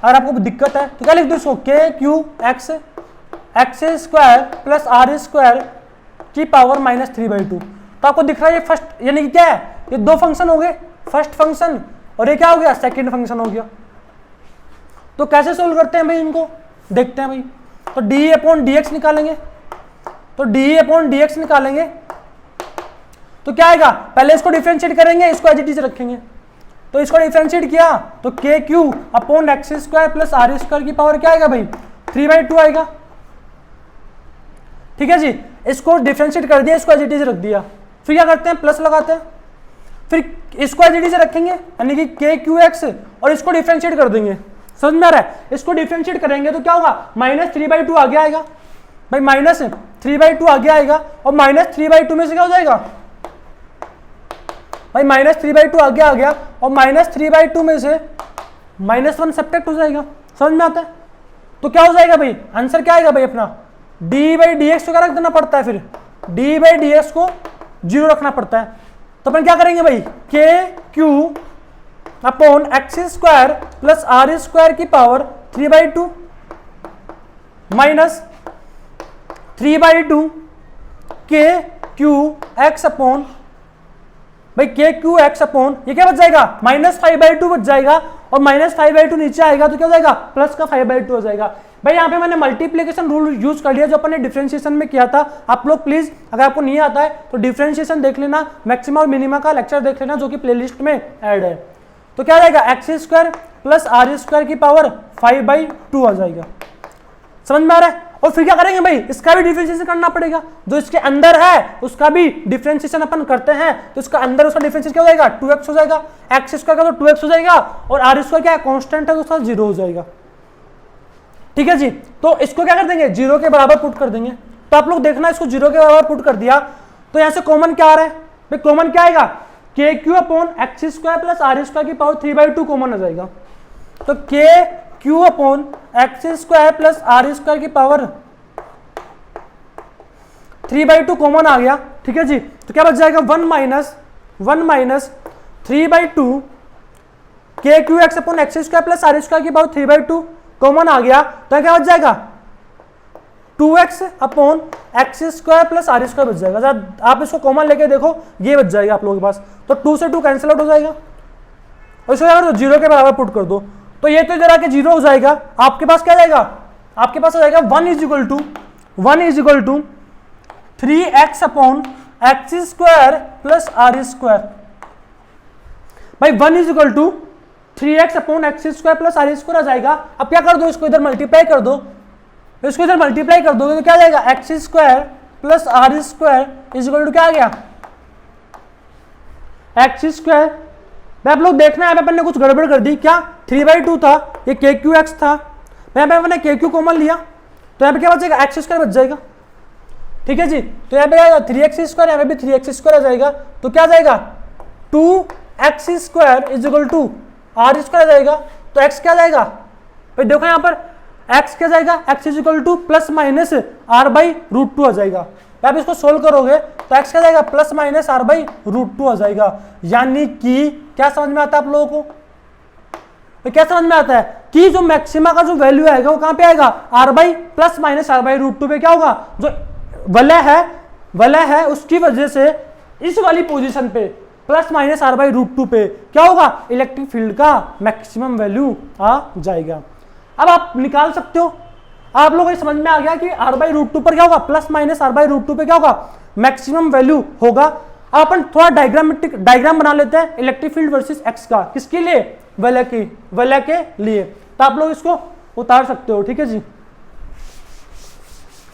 अगर आपको दिक्कत है तो क्या लिख दो इसको, K Q X X square plus are square की पावर -3/2। तो आपको दिख रहा है ये फर्स्ट, यानी कि क्या है, ये दो फंक्शन हो गए, फर्स्ट फंक्शन और ये क्या हो गया, सेकंड फंक्शन हो गया। तो कैसे सोल्व करते हैं भाई इनको, देखते हैं भाई। तो डी अपॉन डी एक्स निकालेंगे, तो डी अपॉन डी एक्स निकालेंगे तो क्या आएगा, पहले इसको डिफरेंशिएट करेंगे, इसको एच डी से रखेंगे। तो इसको डिफरेंशिएट किया तो K Q upon x square plus are square की पावर क्या आएगा भाई, 3/2 आएगा, ठीक है जी। इसको डिफरेंशिएट कर दिया, इसको एच डी से रख दिया, फिर क्या करते हैं, प्लस लगाते हैं, फिर इसको एच डी से रखेंगे यानी कि के क्यू एक्स और इसको डिफरेंशिएट कर देंगे। समझ में आ रहा है? इसको डिफरेंशिएट करेंगे तो क्या होगा, -3/2 आगे आएगा भाई, -3/2 आगे आएगा, और -3/2 में से क्या हो जाएगा भाई, -3/2 आगे आ गया, और -3/2 में से -1 सब्ट्रैक्ट हो जाएगा। समझ में आता है? तो क्या हो जाएगा भाई, आंसर क्या आएगा भाई अपना, d/dx को क्या रख देना पड़ता है, फिर d/dx को 0 रखना पड़ता है। तो अपन क्या करेंगे भाई, K Q upon x square plus are square की पावर 3/2 माइनस 3/2 के क्यू एक्स अपॉन भाई के क्यू एक्स अपॉन ये क्या बच जाएगा, -5/2 बच जाएगा, और -5/2 नीचे आएगा तो क्या हो जाएगा, प्लस का 5/2 हो जाएगा। भाई यहाँ पे मैंने मल्टीप्लिकेशन रूल यूज कर लिया जो अपन ने डिफरेंशिएशन में किया था। आप लोग प्लीज अगर आपको नहीं आता है तो डिफरेंशिएशन देख लेना, मैक्सिमा और मिनिमा का लेक्चर देख लेना जो कि प्लेलिस्ट में ऐड है। तो क्या जाएगा, x square plus are square की पावर 5/2 आ जाएगा। समझ में आ रहा है? और फिर क्या करेंगे भाई, इसका भी डिफरेंशिएशन करना पड़ेगा, जो इसके अंदर है उसका भी डिफरेंशिएशन अपन करते हैं, तो इसका अंदर उसका डिफरेंशिएशन क्या हो जाएगा, 2x हो जाएगा, एक्स स्क्वायर का तो 2x हो जाएगा, और आर स्क्वायर क्या है, कांस्टेंट है तो उसका 0 हो जाएगा, ठीक है जी। तो इसको क्या कर देंगे, 0 के बराबर पुट कर देंगे। तो आप लोग देखना, इसको 0 के बराबर पुट कर दिया तो यहाँ से कॉमन क्या आ रहा है भाई, कॉमन क्या आएगा, K Q upon x square plus are square की पावर 3/2 कॉमन आ जाएगा। तो K Q upon x square plus are square की पावर 3/2 कॉमन आ गया, ठीक है जी। तो क्या बच जाएगा, 1 माइनस 3/2 के Q x upon x square plus are square की पावर 3/2 कॉमन आ गया, तो क्या बच जाएगा, 2x upon x square plus are square बच जाएगा। आप इसको कॉमन लेके देखो, ये बच जाएगा आप लोगों के पास। तो 2 से 2 कैंसिल आउट हो जाएगा, और इसको क्या कर दो, 0 के बराबर पुट कर दो। तो ये तो इधर आके 0 हो जाएगा, आपके पास क्या जाएगा, आपके पास हो जाएगा 1 is equal to 3x upon x square plus are square. भाई 1 is equal to 3x upon x square plus are square आ जाएगा। अब क्या कर दो, इसको इधर मल्टीप्लाई कर दो, इसको इधर मल्टीप्लाई कर दोगे तो क्या जाएगा, x square plus are square is equal to क्या आ गया, एक्स स्क्वायर। आप लोग देखना है अपन ने कुछ गड़बड़ कर दी क्या, 3/2 था, ये के क्यू एक्स था, यहाँ पे मैंने के क्यू कॉमन लिया तो यहाँ पे क्या बचेगा, एक्स स्क्वायर बच जाएगा, ठीक है जी। तो यहाँ पे 3x स्क्वायर, यहाँ पे भी 3x स्क्वायर आ जाएगा, तो क्या जाएगा, 2 x square is equal to r square आ जाएगा। तो एक्स क्या जाएगा भाई, देखो यहाँ पर एक्स क्या जाएगा, x is equal to plus minus r by root two आ जाएगा। आप इसको सोल्व करोगे तो एक्स क्या जाएगा, plus minus r by root two आ जाएगा। यानी कि क्या समझ में आता है आप लोगों को, तो क्या समझ में आता है कि जो मैक्सिमा का जो वैल्यू आएगा वो कहां पे आएगा, r by plus minus r by root two पे क्या होगा, जो वलय है उसकी वजह से इस वाली पोजीशन पे plus minus r by root two पे क्या होगा, इलेक्ट्रिक फील्ड का मैक्सिमम वैल्यू आ जाएगा। अब आप निकाल सकते हो, आप लोगों को समझ में आ गया कि आर बाई रूट टू पर क्या होगा, plus minus r by root two पे क्या होगा, मैक्सिमम वैल्यू होगा। अब अपन थोड़ा डायग्राम बना लेते हैं इलेक्ट्रिक फील्ड वर्सेस एक्स का, किसके लिए, वलय के लिए। तो आप लोग इसको उतार सकते हो, ठीक है जी।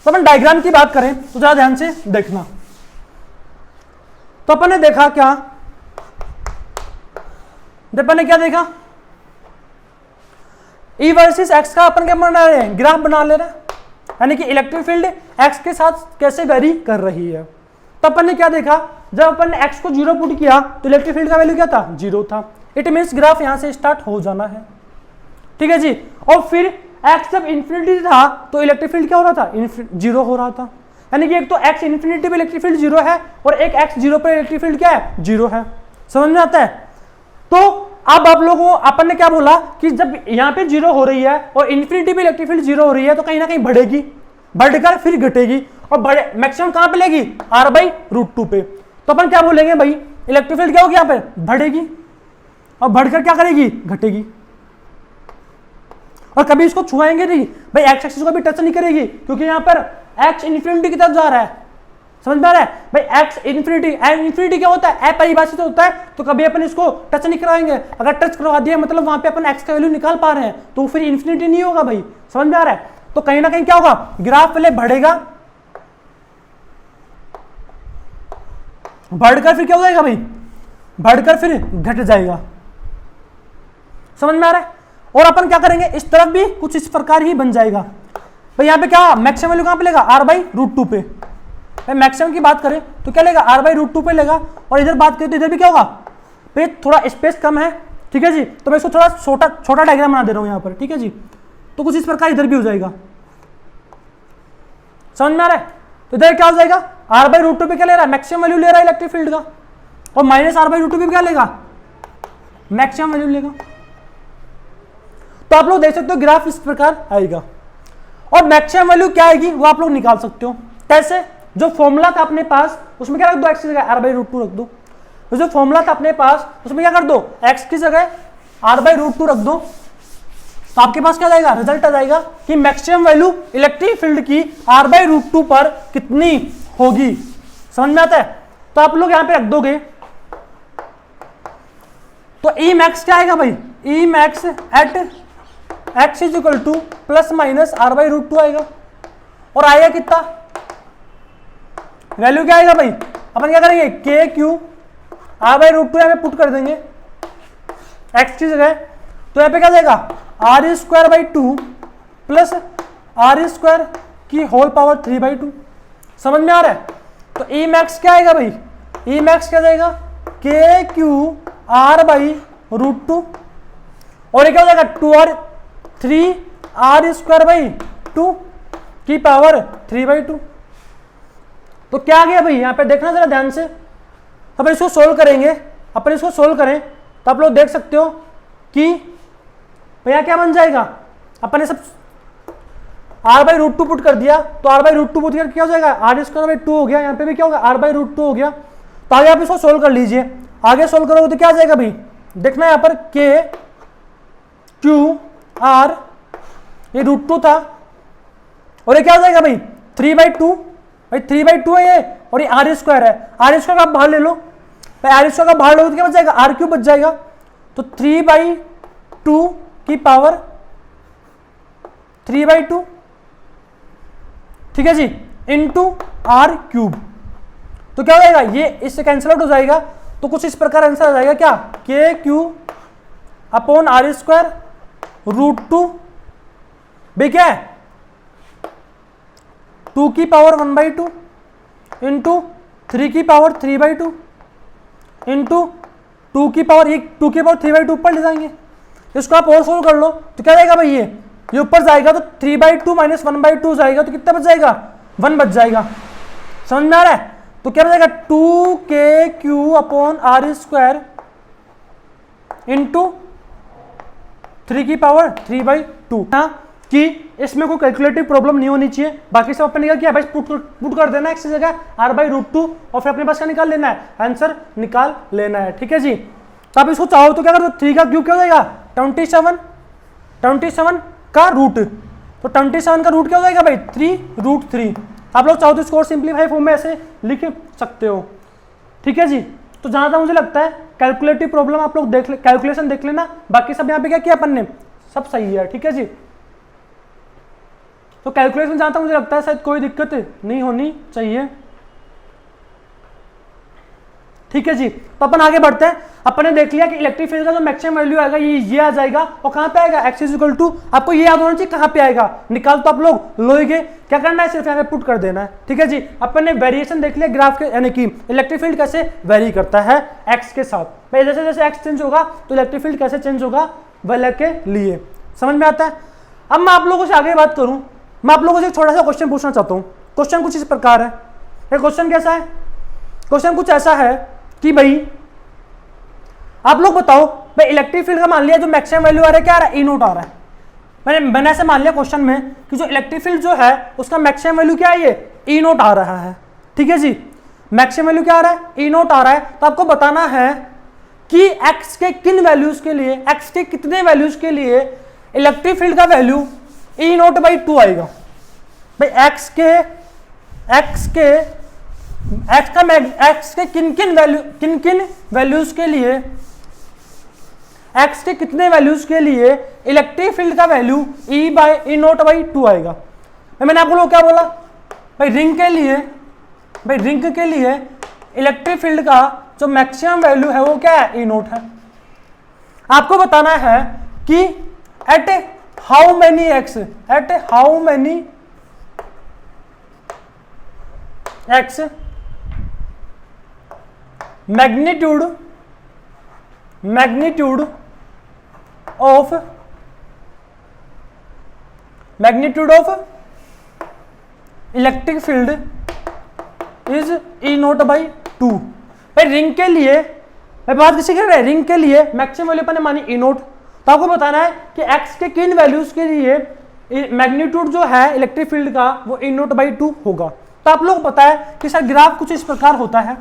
तो अपन डायग्राम की बात करें तो जरा ध्यान से देखना। तो अपन ने देखा क्या, अपन ने क्या देखा, ई वर्सेस एक्स का अपन क्या बना रहे हैं, ग्राफ बना ले रहे हैं, यानी कि इलेक्ट्रिक फील्ड एक्स के साथ कैसे वेरी कर रही है। तो अपन ने क्या देखा, जब अपन ने एक्स को जीरो पुट किया तो इलेक्ट्रिक फील्ड का वैल्यू क्या था, जीरो था। इट मीन्स ग्राफ यहां से स्टार्ट हो जाना है, ठीक है जी। और फिर एक्स जब इंफिनिटी था तो इलेक्ट्रिक फील्ड क्या हो रहा था, जीरो हो रहा था। यानी कि एक तो एक्स इंफिनिटी पे इलेक्ट्रिक फील्ड जीरो है और एक एक्स जीरो पर इलेक्ट्रिक फील्ड क्या है, जीरो है। समझ में आता है। तो अब आप लोगों को अपन ने क्या बोला कि जब यहाँ पे जीरो हो रही है और इन्फिनिटी पे इलेक्ट्रिक फील्ड जीरो हो रही है तो कहीं ना कहीं बढ़ेगी, बढ़कर फिर घटेगी और मैक्सिमम कहां पे लेगी, आर बाई रूट टू पे। तो अपन क्या बोलेंगे भाई, इलेक्ट्रिक फील्ड क्या होगी, यहाँ पे बढ़ेगी और बढ़कर क्या करेगी, घटेगी। और कभी इसको छुआएंगे नहीं भाई, एक्स एक्सिस को भी टच नहीं करेगी क्योंकि यहाँ पर एक्स इन्फिनिटी की तरफ जा रहा है। समझ में आ रहा है भाई, एक्स इन्फिनिटी क्या होता है, अपरिभाषित होता है, तो कभी अपन इसको टच नहीं कराएंगे। अगर टच करवा दिया मतलब वहां पे अपन एक्स का वैल्यू निकाल पा रहे हैं तो फिर इन्फिनिटी नहीं होगा भाई। समझ में आ रहा है। तो कहीं ना कहीं क्या होगा, ग्राफ पहले बढ़ेगा, बढ़कर फिर क्या हो जाएगा भाई, बढ़कर फिर घट जाएगा। समझ में आ रहा है। और अपन क्या करेंगे, इस तरफ भी कुछ इस प्रकार ही बन जाएगा भाई। यहाँ पे क्या मैक्सिमम वैल्यू कहां पे लेगा, आर बाई रूट टू पे। मैक्सिमम की बात करें तो क्या लेगा, आर बाई रूट टू पे लेगा। और इधर बात करें तो इधर भी क्या होगा भाई, थोड़ा स्पेस कम है, ठीक है जी। तो मैं इसको थोड़ा छोटा डायग्राम बना दे रहा हूं यहाँ पर, ठीक है जी। तो कुछ इस प्रकार इधर भी हो जाएगा। समझ में आ रहा है। तो इधर क्या हो जाएगा, आर बाई रूट टू पे क्या ले रहा है, मैक्सिमम वैल्यू ले रहा है इलेक्ट्रिक फील्ड का, और minus r by root two पे क्या लेगा, मैक्सिमम वैल्यू लेगा। तो आप लोग देख सकते हो ग्राफ इस प्रकार आएगा। और मैक्सिमम वैल्यू क्या आएगी वो आप लोग निकाल सकते हो। कैसे, जो फॉर्मूला था अपने पास उसमें क्या रख दो, एक्स की जगह आर बाई रूट टू रख दो। तो जो फॉर्मूला था अपने पास उसमें क्या कर दो, एक्स की जगह आर बाई रूट टू रख दो। तो आपके पास क्या जाएगा, रिजल्ट आ जाएगा कि मैक्सिमम वैल्यू इलेक्ट्रिक फील्ड की आर बाई रूट टू पर कितनी होगी। समझ में आता है। तो आप लोग यहां पे रख दोगे तो ई मैक्स क्या आएगा भाई, E max at x is equal to plus minus r by root two आएगा। और आएगा कितना, वैल्यू क्या आएगा भाई, अपन क्या करेंगे, k q r by root two यहाँ पे पुट कर देंगे एक्स की जगह। तो यहाँ पे क्या जाएगा, r square by two plus are square की होल पावर 3/2। समझ में आ रहा है। तो ई मैक्स क्या आएगा भाई, ई मैक्स क्या जाएगा, के q r by root two. और ये क्या हो जाएगा, 3 आर स्क्वायर बाई 2 की पावर 3/2। तो क्या आ गया भाई, यहां पे देखना जरा ध्यान से। अपन इसको सोल्व करेंगे, अपन इसको सोल्व करें तो आप लोग देख सकते हो कि भैया क्या बन जाएगा, अपन ने सब r by root two put कर दिया। तो r by root two put कर क्या हो जाएगा, आर स्क्वायर बाई 2 हो गया। यहाँ पे भी क्या होगा, आर बाई रूट 2 हो गया। तो आगे आप इसको सोल्व कर लीजिए। आगे सोल्व करोगे तो क्या आ जाएगा भाई, देखना यहाँ पर के क्यू आर, ये रूट 2 था और ये क्या हो जाएगा भाई 3/2। भाई 3/2 है ये, और ये आर स्क्वायर है। आर स्क्वायर का आप बाहर ले लो भाई, आर स्क्वायर का बाहर लोगे तो क्या बच जाएगा, आर क्यूब बच जाएगा। तो 3/2 की पावर 3/2, ठीक है जी, इंटू आर क्यूब। तो क्या हो जाएगा, ये इससे कैंसिल आउट हो जाएगा। तो कुछ इस प्रकार आंसर आ जाएगा क्या, k Q upon are square root 2 भी क्या है 2 की पावर 1/2 इंटू 3 की पावर 3/2 इंटू 2 की पावर 3/2 ऊपर ले जाएंगे। इसको आप और सोल्व कर लो तो क्या रहेगा भाई, ये ऊपर जाएगा तो 3/2 माइनस 1/2 जाएगा तो कितना बच जाएगा, 1 बच जाएगा। समझ में आ रहा है? तो क्या बचेगा 2kq/r² इंटू 3 की पावर 3/2। कि इसमें कोई कैलकुलेटिव प्रॉब्लम नहीं होनी चाहिए। बाकी सब अपन ने क्या किया भाई, पुट कर देना x की जगह r/√2 और फिर अपने पास क्या निकाल लेना है, आंसर निकाल लेना है। ठीक है जी। तो आप इसको चाहो तो क्या कर दो, 3 का क्यूब क्या हो जाएगा 27 का रूट, तो 27 का रूट क्या हो जाएगा भाई 3√3। आप लोग चाहो तो इसको और सिंप्लीफाई फॉर्म में ऐसे लिख सकते हो। ठीक है जी। तो जहां तक मुझे लगता है कैलकुलेटिव प्रॉब्लम आप लोग कैलकुलेशन देख लेना, बाकी सब यहाँ पे क्या किया अपन ने, सब सही है। ठीक है जी। तो कैलकुलेशन जहां तक मुझे लगता है शायद कोई दिक्कत नहीं होनी चाहिए। ठीक है जी। तो अपन आगे बढ़ते हैं। अपन ने देख लिया कि इलेक्ट्रिक फील्ड का जो मैक्सिमम वैल्यू आएगा ये आ जाएगा, और कहां पे आएगा, x = 2। आपको ये याद होना चाहिए कहां पे आएगा, निकाल तो आप लोग लोगे, क्या करना है सिर्फ यहाँ पे पुट कर देना है। ठीक है जी। अपन ने वेरिएशन देख लिया ग्राफ के, यानी कि इलेक्ट्रिक फील्ड कैसे वेरी करता है x के साथ। भाई जैसे जैसे x चेंज होगा तो इलेक्ट्रिक फील्ड कैसे चेंज होगा वैल्यू के लिए, समझ में आता है। अब मैं आप लोगों से आगे बात करूं, मैं आप लोगों से एक छोटा सा क्वेश्चन पूछना चाहता हूं। क्वेश्चन कुछ इस प्रकार है। ये क्वेश्चन कैसा है, क्वेश्चन कुछ ऐसा है कि भाई आप लोग बताओ, भाई इलेक्ट्रिक फील्ड का मान लिया जो मैक्सिमम वैल्यू आ रहा है, क्या आ रहा है, E0 आ रहा है। मैंने ऐसे मान लिया क्वेश्चन में कि जो इलेक्ट्रिक फील्ड जो है उसका मैक्सिमम वैल्यू क्या है, ये E0 आ रहा है। ठीक है जी। मैक्सिमम वैल्यू क्या आ रहा है, E0 आ रहा है। तो आपको बताना है कि x के किन वैल्यूज के लिए, x के कितने वैल्यूज के लिए इलेक्ट्रिक फील्ड का वैल्यू E0/2 आएगा। भाई x के किन किन वैल्यूज के लिए, x के कितने वैल्यूज के लिए इलेक्ट्रिक फील्ड का वैल्यू E0/2 आएगा। मैंने आपको लोग क्या बोला, भाई रिंग के लिए इलेक्ट्रिक फील्ड का जो मैक्सिमम वैल्यू है वो क्या है, E0 है। आपको बताना है कि at how many x magnitude of electric field is E0/2। भाई रिंग के लिए, मैं बात किसी कर रहा है, रिंग के लिए मैक्सिमम वैल्यू अपन ने मानी E0। तो आपको बताना है कि x के किन वैल्यूज के लिए मैग्नीट्यूड जो है इलेक्ट्रिक फील्ड का वो E0/2 होगा। तो आप लोग पता है कि सर ग्राफ कुछ इस प्रकार होता है,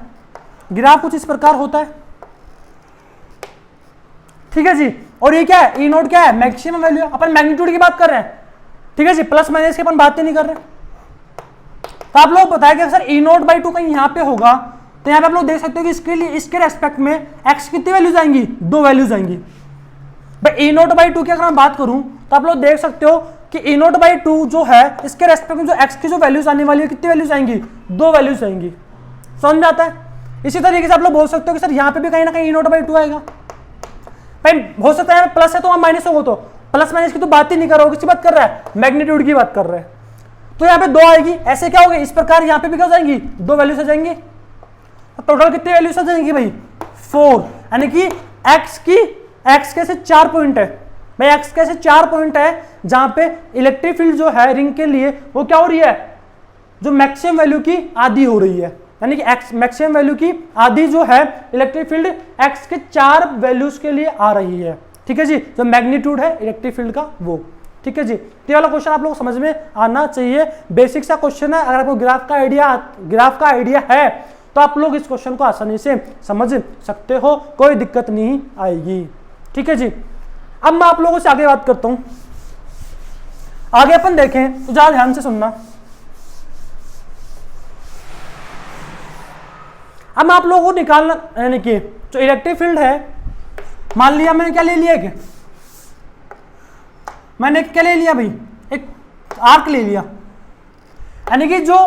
ठीक है जी। और ये क्या है, E0 क्या है, मैक्सिमम वैल्यू। अपन मैग्नीट्यूड की बात कर रहे हैं, ठीक है जी, प्लस माइनस की अपन बात नहीं कर रहे। तो आप लोग बताया कि सर E0/2 कहीं यहाँ पे होगा, तो यहाँ पे आप लोग देख सकते हो कि इसके लिए, इसके रेस्पेक्ट में x कितनी वैल्यूज आएंगी, 2 वैल्यूज आएंगी। भाई E0/2 की अगर मैं बात करूं तो आप लोग देख सकते हो कि E0/2 जो है इसके रेस्पेक्ट में जो x की जो वैल्यूज आने वाली है, कितनी वैल्यूज आएंगी, 2 वैल्यूज आएंगी। समझ आता है। इसी तरीके से आप लोग बोल सकते हो कि सर यहाँ पे भी कहीं ना कहीं E0/2 आएगा। भाई हो सकता है प्लस है तो माइनस होगा, तो प्लस माइनस की तो बात ही नहीं कर रहा हो, किसकी बात कर रहा है, मैग्नीट्यूड की बात कर रहे हैं। तो यहाँ पे 2 आएगी, ऐसे क्या होगा, इस प्रकार यहाँ पे भी क्या हो जाएंगी, 2 वैल्यूज आ जाएंगी। टोटल कितनी वैल्यूज आ जाएंगी भाई, 4। यानी कि x के से 4 पॉइंट है भाई, x के से 4 पॉइंट है जहां पे इलेक्ट्रिक फील्ड जो है रिंग के लिए वो क्या हो रही है, जो मैक्सिमम वैल्यू की आधी हो रही है। यानी कि x मैक्सिमम वैल्यू की आधी जो है इलेक्ट्रिक फील्ड x के 4 वैल्यूज के लिए आ रही है। ठीक है जी, जो मैग्नीट्यूड है इलेक्ट्रिक फील्ड का वो। ठीक है जी। ये वाला क्वेश्चन आप लोग समझ में आना चाहिए, बेसिक सा क्वेश्चन है। अगर आपको ग्राफ का आइडिया है तो आप लोग इस क्वेश्चन को आसानी से समझ सकते हो, कोई दिक्कत नहीं आएगी। ठीक है जी। अब मैं आप लोगों से आगे बात करता हूं। आगे अपन देखें तो ज्यादा ध्यान से सुनना। अब मैं आप लोगों को निकालना, यानी कि जो इलेक्ट्रिक फील्ड है, मान लिया मैंने क्या ले लिया, मैंने क्या ले लिया भाई, एक आर्क ले लिया। यानी कि जो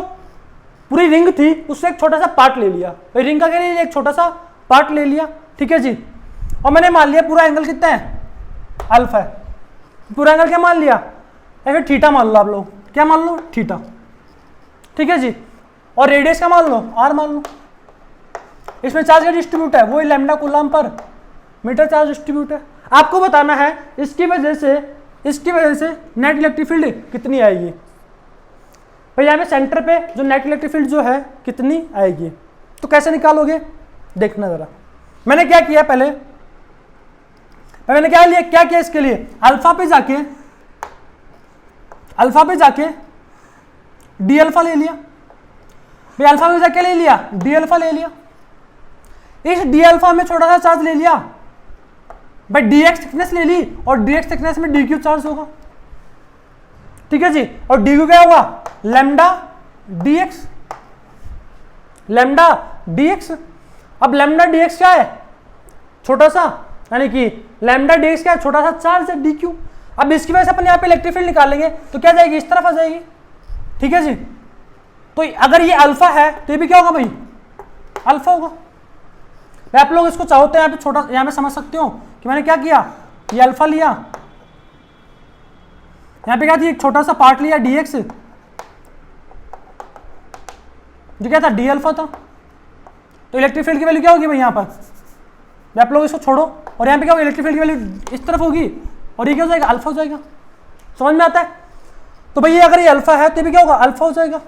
पूरी रिंग थी उससे एक छोटा सा पार्ट ले लिया। रिंग का क्या ले लिया, एक छोटा सा पार्ट ले लिया। ठीक है जी। और मैंने मान लिया पूरा एंगल कितना है, अल्फा है। पूरा एंगल क्या मान लिया, या फिर थीटा मान लो, आप लोग क्या मान लो, थीटा। ठीक है जी। और रेडियस का मान लो, आर मान लो। इसमें चार्ज का डिस्ट्रीब्यूट है वो lambda coulomb per metre charge distribute है। आपको बताना है इसकी वजह से नेट इलेक्ट्रिक फील्ड कितनी आएगी। भाई यहाँ पे सेंटर पे जो नेट इलेक्ट्रिक फील्ड जो है कितनी आएगी, तो कैसे निकालोगे देखना जरा। मैंने क्या किया पहले मैंने क्या किया इसके लिए, अल्फा पे जाके डी अल्फा ले लिया। भाई अल्फा पे जाके ले लिया डी अल्फा ले लिया। इस डी अल्फा में छोटा सा चार्ज ले लिया, भाई डी एक्स थिकनेस ले ली और डी एक्स थिकनेस में डी क्यू चार्ज होगा, ठीक है जी। और डी क्यू क्या होगा, lambda d x, lambda d x. अब लैम्डा डी एक्स क्या है, छोटा सा, यानी कि लैम्डा डी एक्स क्या है, छोटा सा चार्ज है डी क्यू। अब इसकी वजह से अपन यहाँ पे इलेक्ट्रिक फील्ड निकालेंगे तो क्या जाएगी, इस तरफ आ जाएगी, ठीक है जी। तो अगर ये अल्फा है तो ये भी क्या होगा भाई, अल्फा होगा। आप लोग इसको चाहो तो यहाँ पे छोटा, यहाँ पे समझ सकते हो कि मैंने क्या किया, ये अल्फा लिया, यहाँ पे क्या थी, एक छोटा सा पार्ट लिया डी एक्स, जो क्या था डी अल्फा था। तो इलेक्ट्रिक फील्ड की वैल्यू क्या होगी भाई यहाँ पर, आप लोग इसको छोड़ो और यहाँ पे क्या होगा, इलेक्ट्रिक फील्ड की वैल्यू इस तरफ होगी और ये क्या हो जाएगा, अल्फा हो जाएगा। समझ में आता है। तो भाई अगर ये अल्फा है तो ये भी क्या होगा, अल्फा हो जाएगा।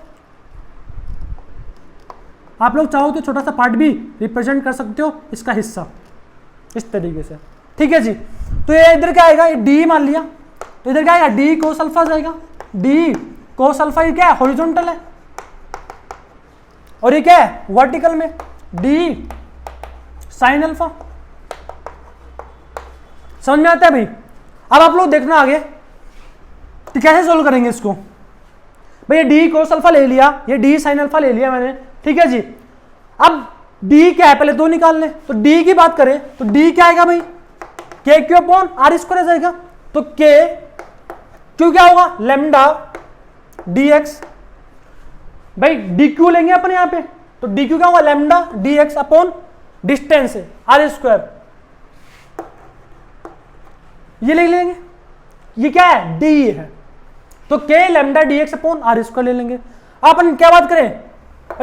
आप लोग चाहो तो छोटा सा पार्ट भी रिप्रेजेंट कर सकते हो, इसका हिस्सा इस तरीके से, ठीक है जी। तो ये इधर क्या आएगा, ये डी मान लिया, तो इधर क्या आएगा, डी कोस अल्फा जाएगा। डी कोस अल्फा ये क्या है, हॉरिजॉन्टल है, और ये क्या है, वर्टिकल में डी साइन अल्फा। समझ में आता है भाई। अब आप लोग देखना आगे तो कैसे सोल्व करेंगे इसको। भाई ये डी कोस अल्फा ले लिया, ये डी साइन अल्फा ले लिया मैंने, ठीक है जी। अब डी क्या है, पहले दो निकाल लें। तो डी की बात करें तो डी क्या आएगा भाई, K Q upon are square आ जाएगा। तो के क्यू क्या होगा, लैम्डा डी एक्स। भाई डी क्यू लेंगे अपन यहाँ पे, तो डी क्यू क्या होगा, lambda d x upon distance है आर स्क्वायर, ये ले लेंगे। ये क्या है, डी है, तो k lambda d x upon are square ले लेंगे। अपन क्या बात करें,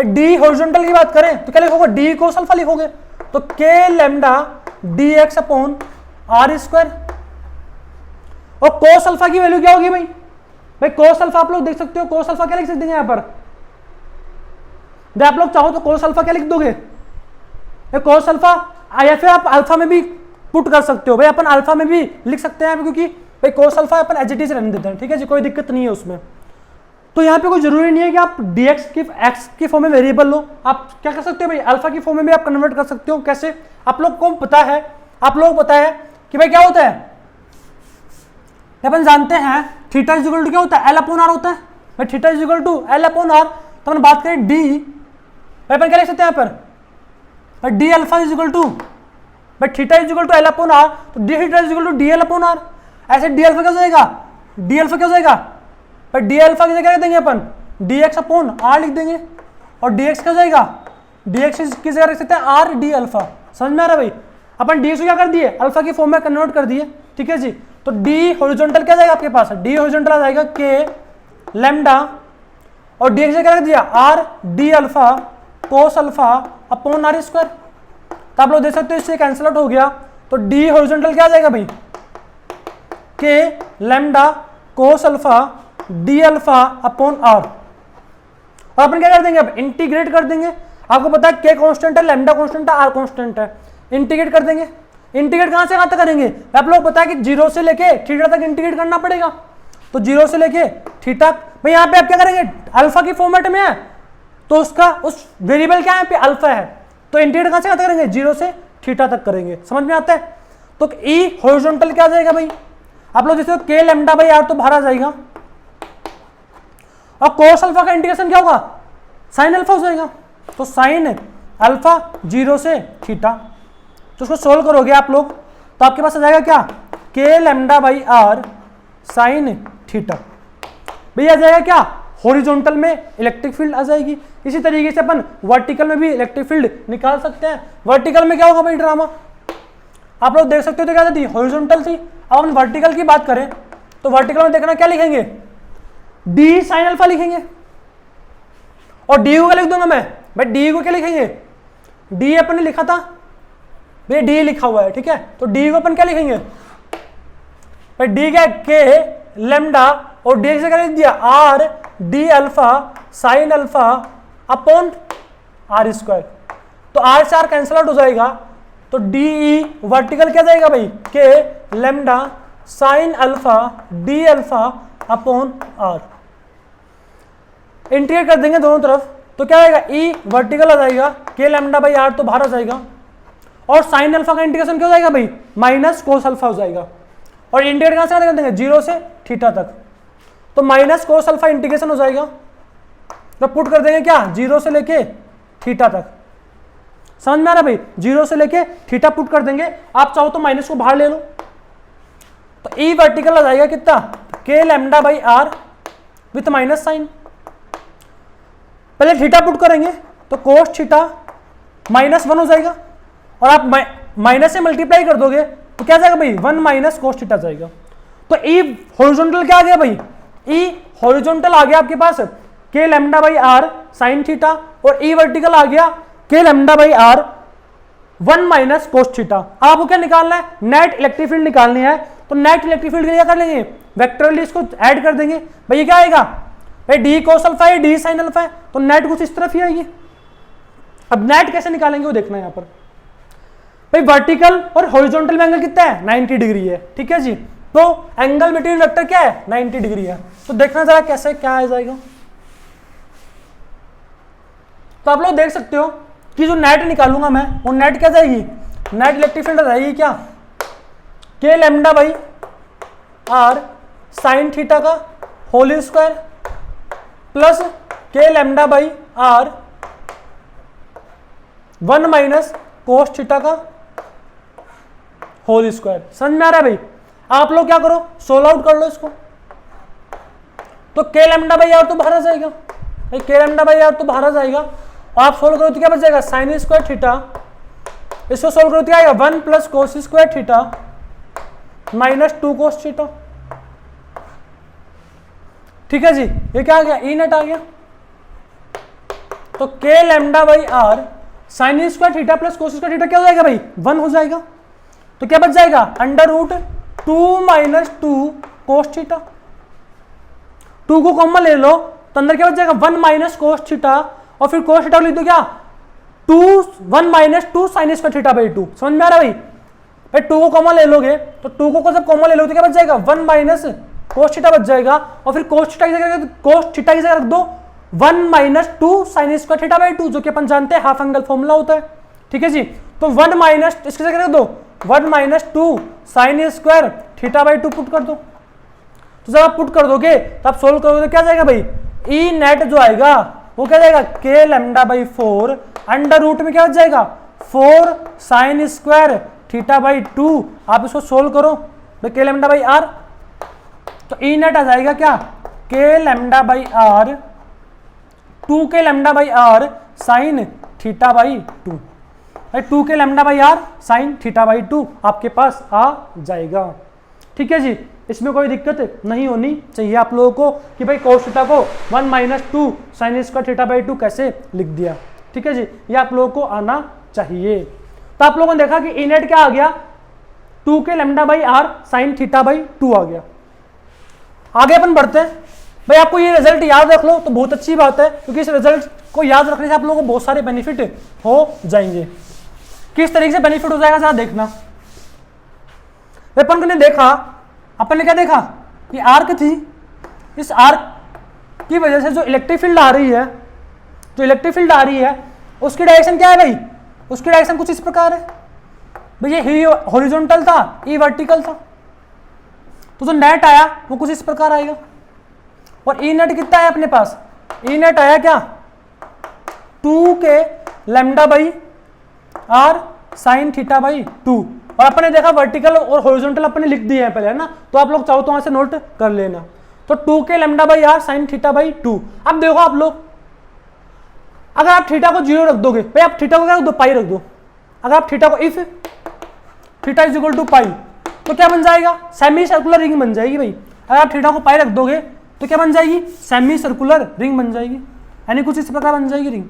डी हॉरिजॉन्टल की बात करें तो क्या लिखोगे, डी कोस अल्फा लिखोगे। तो k lambda d x upon are square. और कोस अल्फा की वैल्यू क्या होगी भाई, भाई कोस अल्फा आप लोग देख सकते हो, कोस अल्फा क्या लिख सकते हैं यहाँ पर, आप लोग चाहो तो कोस अल्फा क्या लिख दोगे, कोस अल्फा, या फिर आप अल्फा में भी पुट कर सकते हो। भाई अपन अल्फा में भी लिख सकते हैं, क्योंकि भाई कोस अल्फा अपन एज इट इज रहने देते हैं, ठीक है जी, कोई दिक्कत नहीं है उसमें। तो यहाँ पे कोई जरूरी नहीं है कि आप dx की x की फॉर्म में वेरिएबल लो, आप क्या कर सकते हो भाई, अल्फा की फॉर्म में भी आप कन्वर्ट कर सकते हो। कैसे, आप लोग को पता है, कि भाई क्या होता है, अपन जानते हैं थीटा इज इक्वल टू क्या होता है, एल अपॉन आर होता है। भाई theta is equal to l upon r, तो अपन बात करें डी, भाई अपन क्या लिख सकते हैं यहाँ पर, d alpha is equal to, भाई theta is equal to l upon r, तो d theta is equal to d l upon r. ऐसे डी अल्फा क्या हो जाएगा, डी अल्फा क्या हो जाएगा, पर डी अल्फा की जगह क्या देंगे अपन, डी एक्स अपॉन आर लिख देंगे, और डी एक्स क्या हो जाएगा, डी एक्स की जगह रख सकते हैं आर डी अल्फा। समझ में आ रहा है भाई, अपन डी एक्स को क्या कर दिए, अल्फा की फॉर्म में कन्वर्ट कर दिए, ठीक है जी। तो डी हॉरिजॉन्टल क्या जाएगा आपके पास, डी हॉरिजॉन्टल आ जाएगा के लैम्डा, और डी एक्स क्या रख दिया, r d alpha cos alpha upon are square. तो आप लोग देख सकते हो इससे कैंसिल आउट हो गया, तो डी हॉरिजॉन्टल क्या आ जाएगा भाई, k lambda cos alpha d alpha upon r. और अपन क्या कर देंगे, अब इंटीग्रेट कर देंगे। आपको पता है के कांस्टेंट है, लैम्डा कांस्टेंट है, आर कांस्टेंट है, इंटीग्रेट कर देंगे। इंटीग्रेट कहां से कहां तक करेंगे, आप लोग पता है कि जीरो से लेके थीटा तक इंटीग्रेट करना पड़ेगा। तो जीरो से लेके थीटा, भाई यहाँ पे आप क्या करेंगे, अल्फा की फॉर्मेट में है तो उसका उस वेरिएबल क्या है, यहाँ पे अल्फा है, तो इंटीग्रेट कहां से कहां तक करेंगे, जीरो से थीटा तक करेंगे। समझ में आता है। तो ई हॉरिजॉन्टल क्या आ जाएगा भाई, आप लोग जैसे के लैम्डा बाई आर तो बाहर आ जाएगा, और कोस अल्फा का इंटीग्रेशन क्या होगा, साइन अल्फा हो जाएगा। तो साइन अल्फा जीरो से थीटा, तो उसको सोल्व करोगे आप लोग तो आपके पास आ जाएगा क्या, k lambda by r sine theta. भैया आ जाएगा क्या, हॉरिजॉन्टल में इलेक्ट्रिक फील्ड आ जाएगी। इसी तरीके से अपन वर्टिकल में भी इलेक्ट्रिक फील्ड निकाल सकते हैं। वर्टिकल में क्या होगा भाई ड्रामा, आप लोग देख सकते हो तो क्या थी, हॉरिजॉन्टल थी। अब हम वर्टिकल की बात करें तो वर्टिकल में देखना क्या लिखेंगे, डी साइन अल्फा लिखेंगे, और डी को क्या लिख दूंगा मैं, भाई डी को क्या लिखेंगे, डी अपन ने लिखा था भैया डी लिखा हुआ है, ठीक है, तो डी को अपन क्या लिखेंगे भाई, डी क्या के लेमडा और डी से क्या लिख दिया r d alpha sine alpha upon are square, तो आर से आर कैंसिल आउट हो जाएगा, तो डी ई वर्टिकल क्या जाएगा भाई k lambda sine alpha d alpha upon r, integrate कर देंगे दोनों तरफ तो क्या आएगा ई वर्टिकल आ जाएगा के लेमडा बाई आर तो बाहर आ जाएगा, और साइन अल्फा का इंटीग्रेशन क्या हो जाएगा भाई माइनस कोस अल्फा हो जाएगा, और इंटीग्रेट कहां से कर देंगे 0 से थीटा तक, तो माइनस कोस अल्फा इंटीग्रेशन हो जाएगा, तो पुट कर देंगे क्या 0 से लेके थीटा तक, समझ में आ रहा भाई, 0 से लेके थीटा पुट कर देंगे, आप चाहो तो माइनस को बाहर ले लो, तो ई वर्टिकल आ जाएगा कितना k lambda by r with minus sine, पहले थीटा पुट करेंगे तो कोस थीटा -1 हो जाएगा, और आप माइनस से मल्टीप्लाई कर दोगे तो क्या जाएगा भाई 1 माइनस कोस थीटा जाएगा, तो ई हॉरिजॉन्टल क्या आ गया भाई, ई हॉरिजॉन्टल आ गया आपके पास k lambda by r sine theta, और ई वर्टिकल आ गया k lambda by r 1 minus cos theta. आपको क्या निकालना है, नेट इलेक्ट्रिक फील्ड निकालनी है, तो नेट इलेक्ट्रिक फील्ड के लिए क्या कर लेंगे वेक्टरली इसको ऐड कर देंगे, भाई ये क्या आएगा भाई डी कोस अल्फा है डी साइन अल्फा है, तो नेट कुछ इस तरफ ही आएगी। अब नेट कैसे निकालेंगे वो देखना है यहाँ पर, भाई वर्टिकल और हॉरिजॉन्टल में एंगल कितना है 90 डिग्री है, ठीक है जी, तो एंगल बिटवीन वेक्टर क्या है 90 डिग्री है, तो देखना जरा कैसे क्या आ जाएगा, तो आप लोग देख सकते हो कि जो नेट निकालूंगा मैं वो नेट क्या जाएगी, नेट इलेक्ट्रिक फील्ड जाएगी क्या k lambda by r sine theta का whole square plus k lambda by r 1 minus cos theta का होल स्क्वायर, समझ में आ रहा है भाई। आप लोग क्या करो सोल्व आउट कर लो इसको, तो के लेमडा बाई आर तो बाहर आ जाएगा, के लेमडा बाई आर तो बाहर आ जाएगा, आप सोल्व करो तो क्या बच जाएगा साइन स्क्वायर थीटा, इसको सोल्व करो तो क्या आएगा 1 plus cos square theta minus 2 cos theta, ठीक है जी, ये क्या आ गया ई नेट आ गया, तो k lambda by r sine square theta plus cos square theta क्या हो जाएगा भाई 1 हो जाएगा, तो क्या बच जाएगा under root 2 minus 2 cos theta, 2 को कॉमन ले लो तो अंदर क्या बच जाएगा 1 माइनस कोस थीटा, और फिर कोस थीटा लिख दो क्या 1 minus 2 sign square theta by 2, समझ में आ रहा भाई, 2 को कॉमन ले लोगे तो 2 को जब कॉमन ले लो तो क्या बच जाएगा 1 माइनस कोस थीटा बच जाएगा, और फिर कोस थीटा की जगह रख दो 1 minus 2 sign square theta by 2, जो कि अपन जानते हैं हाफ एंगल फॉर्मूला होता है, ठीक है जी, तो 1 माइनस इसकी जगह रख दो 1 minus 2 sign square theta by 2 put कर दो, तो जब आप पुट कर दोगे तो आप सोल्व करोगे तो क्या जाएगा भाई ई नेट जो आएगा वो क्या जाएगा के लेमडा बाई 4 अंडर रूट में क्या बच जाएगा 4 साइन स्क्वायर थीटा बाई 2, आप इसको सोल्व करो तो के लेमडा बाई आर, तो ई नेट आ जाएगा क्या k lambda by r 2 k lambda by r sine theta by 2, 2 k lambda by r sine theta by 2 आपके पास आ जाएगा, ठीक है जी, इसमें कोई दिक्कत नहीं होनी चाहिए आप लोगों को कि भाई कोस थीटा को 1 minus 2 sign square theta by 2 कैसे लिख दिया, ठीक है जी, ये आप लोगों को आना चाहिए। तो आप लोगों ने देखा कि ई नेट क्या आ गया 2 k lambda by r sine theta by 2 आ गया। आगे अपन बढ़ते हैं, भाई आपको ये रिजल्ट याद रख लो तो बहुत अच्छी बात है, क्योंकि इस रिजल्ट को याद रखने से आप लोगों को बहुत सारे बेनिफिट हो जाएंगे। किस तरीके से बेनिफिट हो जाएगा जरा देखना, अपन ने देखा, अपन ने क्या देखा कि आर्क थी, इस आर्क की वजह से जो इलेक्ट्रिक फील्ड आ रही है, उसकी डायरेक्शन क्या है भाई, उसकी डायरेक्शन कुछ इस प्रकार है भाई, ये हॉरिजॉन्टल था ये वर्टिकल था, तो जो नेट आया वो कुछ इस प्रकार आएगा, और ई नेट कितना है अपने पास, ई नेट आया क्या 2 k lambda by r sine theta by 2, और अपन ने देखा वर्टिकल और हॉरिजॉन्टल अपन ने लिख दिए हैं पहले, है ना, तो आप लोग चाहो तो वहां से नोट कर लेना, तो 2 k lambda by r sine theta by 2। अब देखो आप लोग, अगर आप थीटा को 0 रख दोगे, भाई आप थीटा को क्या रख दो पाई रख दो, अगर आप थीटा को if theta is equal to pi तो क्या बन जाएगा सेमी सर्कुलर रिंग बन जाएगी भाई, अगर आप थीटा को पाई रख दोगे तो क्या बन जाएगी सेमी सर्कुलर रिंग बन जाएगी, यानी कुछ इस प्रकार बन जाएगी रिंग।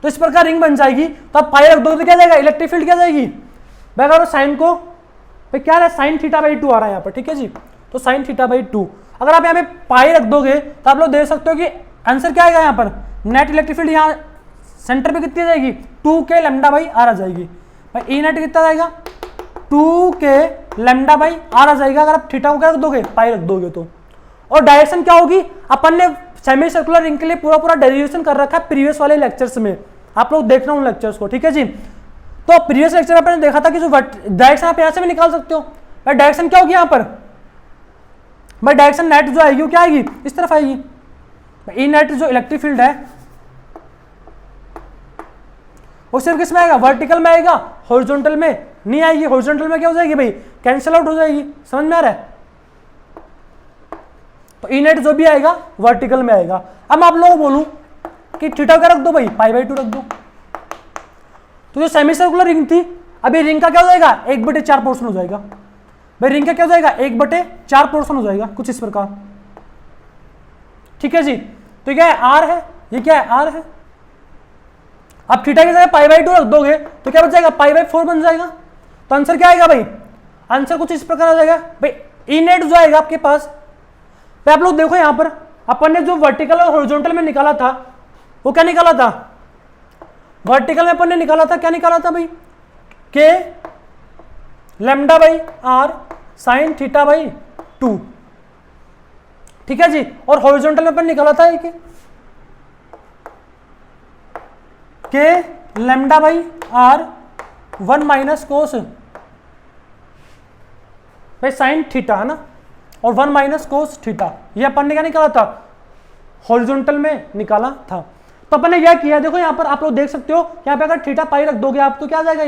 तो इस प्रकार रिंग बन जाएगी। तो आप पाई रख दो तो क्या जाएगा, इलेक्ट्रिक फील्ड क्या जाएगी भाई, अगर साइन को भाई क्या है, साइन थीटा बाई 2 आ रहा है यहाँ पर, ठीक है जी। तो साइन थीटा बाई 2 अगर आप यहाँ पे पाई रख दोगे तो आप लोग देख सकते हो कि आंसर क्या आएगा यहाँ पर, नेट इलेक्ट्रिक फील्ड यहाँ सेंटर पे कितनी जाएगी, 2k लैम्डा बाई आर आ जाएगी भाई। ई नेट कितना जाएगा, 2k लैम्डा बाई आर आ जाएगा अगर आप थीटा को क्या रख दोगे, पाई रख दोगे तो। और डायरेक्शन क्या होगी, अपन ने सेमी सर्कुलर रिंग के लिए पूरा पूरा डेरिवेशन कर रखा है प्रीवियस वाले लेक्चर्स में, आप लोग देखना उन लेक्चर्स को, ठीक है जी। तो प्रीवियस लेक्चर में आपने देखा था कि जो डायरेक्शन आप यहाँ से भी निकाल सकते हो भाई। डायरेक्शन क्या होगी यहाँ पर भाई, डायरेक्शन नेट जो आएगी वो क्या आएगी, इस तरफ आएगी। ई नेट जो इलेक्ट्रिक फील्ड है वो सिर्फ किस में आएगा, वर्टिकल में आएगा, हॉरिजॉन्टल में नहीं आएगी। हॉरिजॉन्टल में क्या हो जाएगी भाई, कैंसिल आउट हो जाएगी, समझ में आ रहा है। तो ई नेट जो भी आएगा वर्टिकल में आएगा। अब मैं आप लोगों को बोलूं कि थीटा क्या रख दो भाई, पाई बाई 2 रख दो। तो जो सेमी सर्कुलर रिंग थी, अभी रिंग का क्या हो जाएगा, 1/4 पोर्शन हो जाएगा भाई। रिंग का क्या हो जाएगा, 1/4 पोर्शन हो जाएगा, कुछ इस प्रकार, ठीक है जी। तो क्या है, आर है, ये क्या है, आर है। अब थीटा की जगह पाई बाई 2 रख दोगे तो क्या बच जाएगा, पाई बाई 4 बन जाएगा। तो आंसर क्या आएगा भाई, आंसर कुछ इस प्रकार आ जाएगा भाई। ई नेट जो आएगा आपके पास, तो आप लोग देखो यहां पर अपन ने जो वर्टिकल और हॉरिजॉन्टल में निकाला था वो क्या निकाला था, वर्टिकल में अपन ने निकाला था, क्या निकाला था भाई, k lambda by r sine theta by 2, ठीक है जी। और हॉरिजॉन्टल में अपन निकाला था k lambda by r 1 minus cos भाई साइन थीटा है ना, और 1 माइनस कोस थीटा, ये अपन ने क्या निकाला था, हॉरिजॉन्टल में निकाला था। तो अपन ने क्या किया, देखो यहाँ पर आप लोग देख सकते हो, यहाँ पे अगर थीटा पाई रख दोगे आप तो क्या आ जाएगा,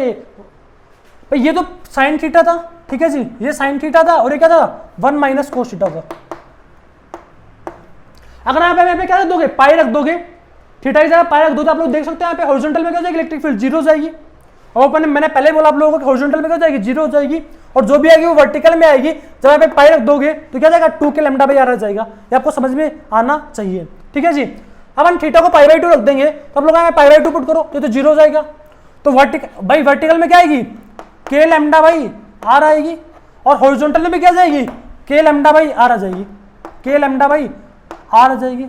ये तो साइन थीटा था, ठीक है जी, ये साइन थीटा था और ये क्या था, 1 माइनस कोस थीटा था। अगर आप यहाँ पे क्या रख दोगे, पाई रख दोगे, थीटा की जगह पाई रख दो तो आप लोग देख सकते हैं यहाँ पे हॉरिजॉन्टल में क्या हो जाएगी, इलेक्ट्रिक फील्ड 0 हो जाएगी। और अपन मैंने पहले बोला आप लोगों को कि हॉरिजॉन्टल में क्या हो जाएगी, 0 हो जाएगी, और जो भी आएगी वो वर्टिकल में आएगी। जब यहाँ पे पाई रख दोगे तो क्या जाएगा, 2k लैम्डा बाई आर आ जाएगा। ये आपको समझ में आना चाहिए, ठीक है जी। अब हम थीटा को पाई बाई 2 रख देंगे तो आप लोग यहाँ पाई बाई 2 पुट करो तो 0 हो जाएगा। तो वर्टिकल में क्या आएगी, k लैम्डा बाई आर आएगी, और हॉरिजॉन्टल में क्या जाएगी, k लैम्डा बाई आर आ जाएगी, k लैम्डा बाई आर आ जाएगी।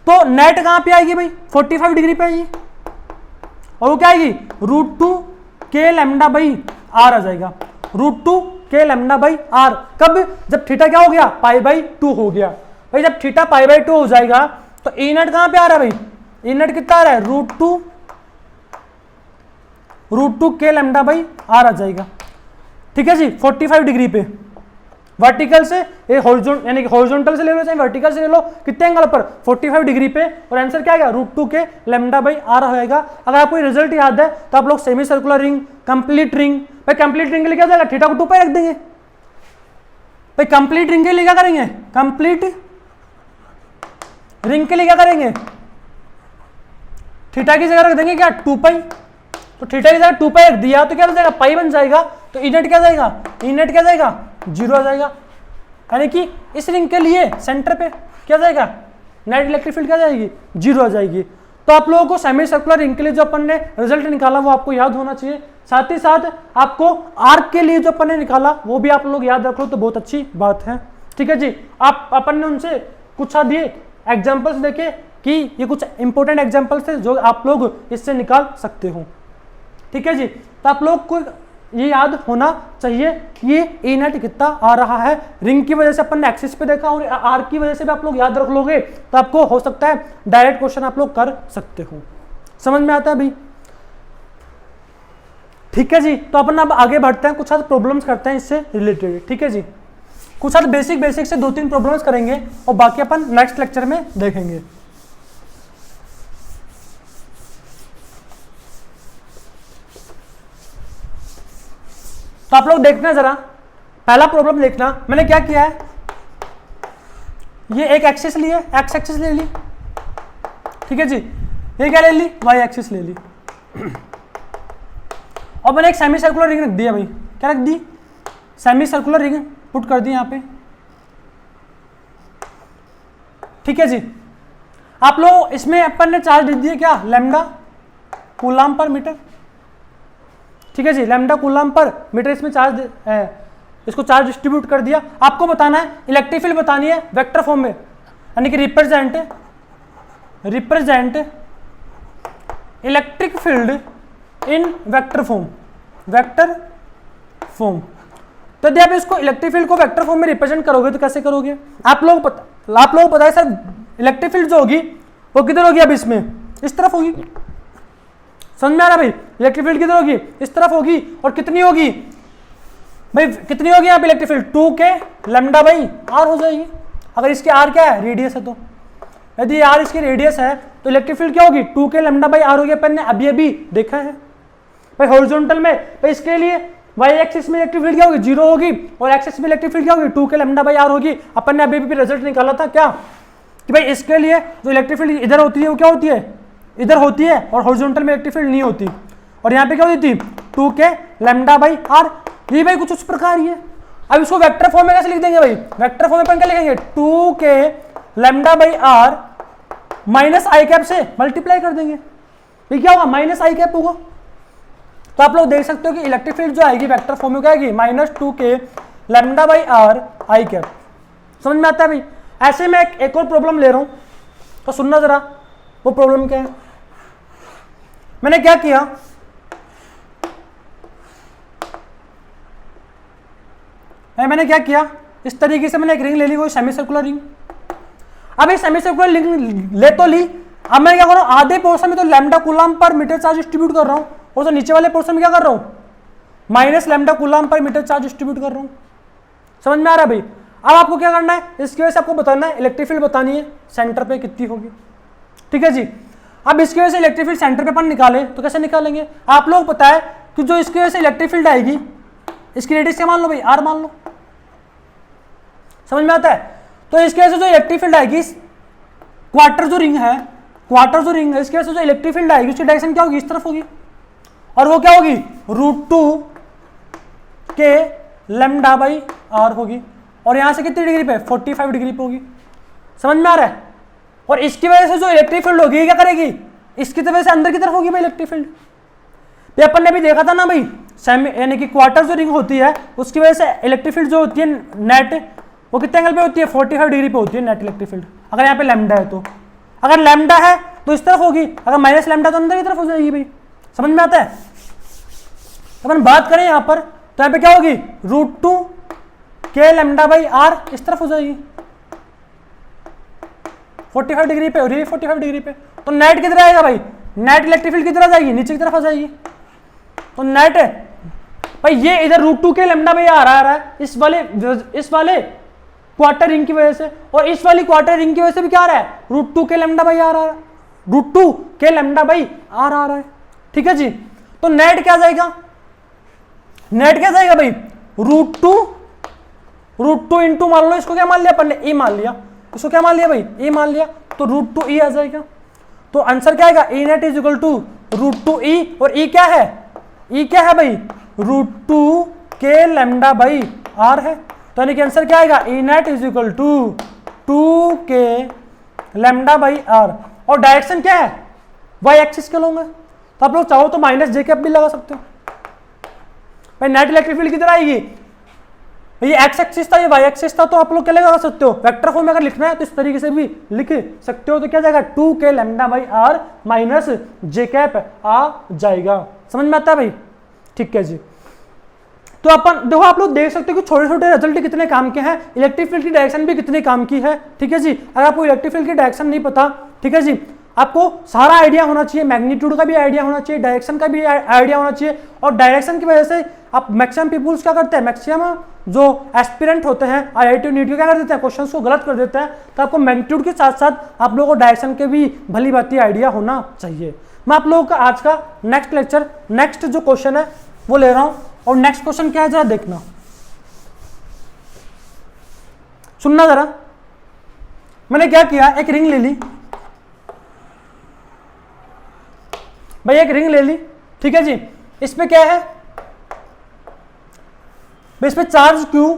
तो नेट कहां पे आएगी भाई, 45 डिग्री पे आएगी, और वो क्या आएगी, √2k लैम्डा बाई आर आ जाएगा, √2k लैम्डा बाई आर। कब, जब थीटा क्या हो गया, पाई बाई 2 हो गया भाई। जब थीटा पाई बाई 2 हो जाएगा तो ई नेट कहां पे आ रहा है भाई, ई नेट कितना आ रहा है, √2k लैम्डा बाई आर आ जाएगा, ठीक है जी, 45 डिग्री पे। वर्टिकल से ये यानी कि हॉरिजॉन्टल से ले लो चाहे वर्टिकल से ले लो, कितने एंगल पर, 45 डिग्री पे। और आंसर क्या आएगा, √2k लैम्डा बाई आर होएगा। अगर आपको रिजल्ट याद है तो आप लोग semi circular ring, complete ring, भाई कंप्लीट रिंग के लिए क्या जाएगा, थीटा को 2 पे रख देंगे भाई। कंप्लीट रिंग के लिए क्या करेंगे, कंप्लीट रिंग के लिए क्या करेंगे, थीटा की जगह रख देंगे क्या, 2 पाई। तो थीटा की जगह 2 पाई रख दिया तो क्या बन जाएगा, पाई बन जाएगा। तो ई नेट क्या जाएगा, ई नेट क्या जाएगा, 0 आ जाएगा। यानी कि इस रिंग के लिए सेंटर पे क्या जाएगा, नेट इलेक्ट्रिक फील्ड क्या जाएगी, 0 आ जाएगी। तो आप लोगों को सेमी सर्कुलर रिंग के लिए जो अपन ने रिजल्ट निकाला वो आपको याद होना चाहिए। साथ ही साथ आपको आर्क के लिए जो अपन ने निकाला वो भी आप लोग याद रख लो तो बहुत अच्छी बात है, ठीक है जी। आप अपन ने उनसे कुछ दिए एग्जाम्पल्स देखे कि ये कुछ इंपॉर्टेंट एग्जाम्पल्स थे जो आप लोग इससे निकाल सकते हो, ठीक है जी। तो आप लोग को ये याद होना चाहिए ये ई नेट कितना आ रहा है। रिंग की वजह से अपन ने एक्सिस पे देखा और आर की वजह से भी आप लोग याद रख लोगे तो आपको हो सकता है डायरेक्ट क्वेश्चन आप लोग कर सकते हो। समझ में आता है भाई, ठीक है जी। तो अपन अब आगे बढ़ते हैं, कुछ साथ प्रॉब्लम्स करते हैं इससे रिलेटेड, ठीक है जी। कुछ साथ बेसिक से 2-3 प्रॉब्लम्स करेंगे और बाकी अपन नेक्स्ट लेक्चर में देखेंगे। तो आप लोग देखना जरा, पहला प्रॉब्लम देखना, मैंने क्या किया है, ये एक एक्सिस ली है, एक्स एक्सिस ले ली, ठीक है जी। ये क्या ले ली, वाई एक्सिस ले ली, और मैंने एक सेमी सर्कुलर रिंग रख दिया भाई। क्या रख दी, सेमी सर्कुलर रिंग पुट कर दी यहाँ पे, ठीक है जी। आप लोग इसमें अपन ने चार्ज दे दिए क्या, लैम्डा कूलाम पर मीटर, ठीक है जी, लैम्डा कूलाम पर मीटर इसमें चार्ज है, इसको चार्ज डिस्ट्रीब्यूट कर दिया। आपको बताना है इलेक्ट्रिक फील्ड बतानी है वेक्टर फॉर्म में, यानी कि रिप्रेजेंट इलेक्ट्रिक फील्ड इन वेक्टर फॉर्म, तो यदि आप इसको इलेक्ट्रिक फील्ड को वेक्टर फॉर्म में रिप्रेजेंट करोगे तो कैसे करोगे? आप लोग पता है सर, इलेक्ट्रिक फील्ड जो होगी वो किधर होगी? अब इसमें इस तरफ होगी, समझ में आ रहा भाई? इलेक्ट्रिक फील्ड किधर होगी? इस तरफ होगी। और कितनी होगी भाई? कितनी होगी यहाँ पे electric field? 2k lambda by r हो जाएगी। अगर इसकी आर क्या है? रेडियस है। तो यदि आर इसकी रेडियस है तो इलेक्ट्रिक फील्ड क्या होगी? 2k लैम्डा बाई आर होगी। अपन ने अभी देखा है भाई हॉरिजॉन्टल में। भाई इसके लिए वाई एक्सिस में इलेक्ट्रिक फील्ड क्या होगी? 0 होगी, और एक्सिस में इलेक्ट्रिक फील्ड क्या होगी? 2k लैम्डा बाई आर होगी। अपन ने अभी रिजल्ट निकाला था क्या कि भाई इसके लिए जो इलेक्ट्रिक फील्ड इधर होती है वो क्या होती है? इधर होती है, और हॉरिजॉन्टल में इलेक्ट्रिक फील्ड नहीं होती। और यहाँ पे क्या होती थी? 2k lambda by are. ये भाई कुछ उस प्रकार ही है। अब इसको वेक्टर फॉर्म में कैसे लिख देंगे भाई? वेक्टर फॉर्म में अपन क्या लिखेंगे? 2k lambda by r minus i cap से मल्टीप्लाई कर देंगे। ये क्या होगा? माइनस आई कैप होगा। तो आप लोग देख सकते हो कि इलेक्ट्रिक फील्ड जो आएगी वेक्टर फॉर्म में क्या आएगी? Minus 2k lambda by are I cap. समझ में आता है भाई? ऐसे में एक और प्रॉब्लम ले रहा हूं, तो सुनना जरा। वो प्रॉब्लम क्या है? मैंने क्या किया, इस तरीके से मैंने एक रिंग ले ली, वो सेमी सर्कुलर रिंग। अब इस सेमी सर्कुलर रिंग ले तो ली, अब मैं क्या कर रहा हूं? आधे पोर्शन में तो लैम्डा कूलाम पर मीटर चार्ज डिस्ट्रीब्यूट कर रहा हूं, और तो नीचे वाले पोर्शन में क्या कर रहा हूं? माइनस लैम्डा कूलाम पर मीटर चार्ज डिस्ट्रीब्यूट कर रहा हूं। समझ में आ रहा है भाई? अब आपको क्या करना है? इसकी वजह से आपको बताना है इलेक्ट्रिक फील्ड बतानी है सेंटर पे कितनी होगी, ठीक है जी। अब इसकी वजह से इलेक्ट्रिक फील्ड सेंटर पे अपन निकाले तो कैसे निकालेंगे? आप लोग पता है कि जो इसकी वजह से इलेक्ट्रिक फील्ड आएगी, इसकी रेडियस क्या मान लो भाई? आर मान लो। समझ में आता है? तो इसकी वजह से जो इलेक्ट्रिक फील्ड आएगी, क्वार्टर जो रिंग है, इसकी वजह से जो इलेक्ट्रिक फील्ड आएगी उसकी डायरेक्शन क्या होगी? इस तरफ होगी। और वो क्या होगी? √2k लैम्डा बाई आर होगी। और यहां से कितनी डिग्री पे? 45 डिग्री पे होगी। समझ में आ रहा है? और इसकी वजह से जो इलेक्ट्रिक फील्ड होगी क्या करेगी? इसकी वजह से अंदर की तरफ होगी भाई इलेक्ट्रिक फील्ड। अपन ने भी देखा था ना भाई, यानी कि क्वार्टर जो रिंग होती है उसकी वजह से इलेक्ट्रिक फील्ड जो होती है नेट, वो कितने एंगल पे होती है? 45 डिग्री पे होती है नेट इलेक्ट्रिक फील्ड। अगर यहाँ पे लैम्डा है तो, अगर लैम्डा है तो इस तरफ होगी, अगर माइनस लैम्डा तो अंदर की तरफ हो जाएगी भाई। समझ में आता है? अपन बात करें यहाँ पर तो यहाँ पे क्या होगी? √2k लैम्डा बाई आर इस तरफ हो जाएगी 45 डिग्री पे, और ये 45 डिग्री पे। तो नेट किधर आएगा भाई? नेट इलेक्ट्रिक फील्ड किधर आ जाएगी? नीचे की तरफ आ जाएगी। तो नेट है भाई ये इधर √2k लैम्डा बाई आर आ रहा है इस वाले क्वार्टर रिंग की वजह से, और इस वाली क्वार्टर रिंग की वजह से भी क्या आ रहा है? √2k लैम्डा बाई आर आ रहा है, √2k लैम्डा बाई आर आ रहा है, ठीक है जी। तो नेट क्या जाएगा? नेट क्या जाएगा भाई? √2 इंटू मान लो, इसको क्या मान लिया अपन ने? ए मान लिया। इसको क्या मान लिया भाई? ए मान लिया। तो √2e आ जाएगा। तो आंसर क्या आएगा? E net is equal to √2e, और e क्या है? e क्या है भाई? √2k लैम्डा बाई आर है। तो यानी कि आंसर क्या आएगा? E net is equal to 2k lambda by r. और डायरेक्शन क्या है? वाई एक्सिस के लूंगा। तो आप लोग चाहो तो माइनस जे कैप भी लगा सकते हो भाई। नेट इलेक्ट्रिक फील्ड किधर आएगी? ये एक्स एक्सिस था, ये वाई एक्सिस था, तो आप लोग क्या लगा सकते हो? वेक्टर फॉर्म में अगर लिखना है तो इस तरीके से भी लिख सकते हो। तो क्या जाएगा? 2k lambda by r minus j cap आ जाएगा। समझ में आता है भाई? ठीक है जी। तो अपन देखो, आप लोग देख सकते हो कि छोटे छोटे रिजल्ट कितने काम के हैं, इलेक्ट्रिक फील्ड की डायरेक्शन भी कितने काम की है, ठीक है जी। अगर आपको इलेक्ट्रिक फील्ड की डायरेक्शन नहीं पता, ठीक है जी, आपको सारा आइडिया होना चाहिए, मैग्नीट्यूड का भी आइडिया होना चाहिए, डायरेक्शन का भी आइडिया होना चाहिए। और डायरेक्शन की वजह से आप मैक्सिमम पीपुल्स क्या करते हैं? मैक्सिमम जो एस्पिरेंट होते हैं IIT नीट के क्या कर देते हैं? क्वेश्चंस को गलत कर देते हैं। तो आपको मैग्नीट्यूड के साथ साथ आप लोगों को डायरेक्शन के भी भली भांति आइडिया होना चाहिए। मैं आप लोगों का आज का नेक्स्ट लेक्चर, नेक्स्ट जो क्वेश्चन है वो ले रहा हूं। और नेक्स्ट क्वेश्चन क्या है जरा देखना, सुनना जरा। मैंने क्या किया, एक रिंग ले ली भाई, एक रिंग ले ली, ठीक है जी। इसमें क्या है भाई? इसमें चार्ज Q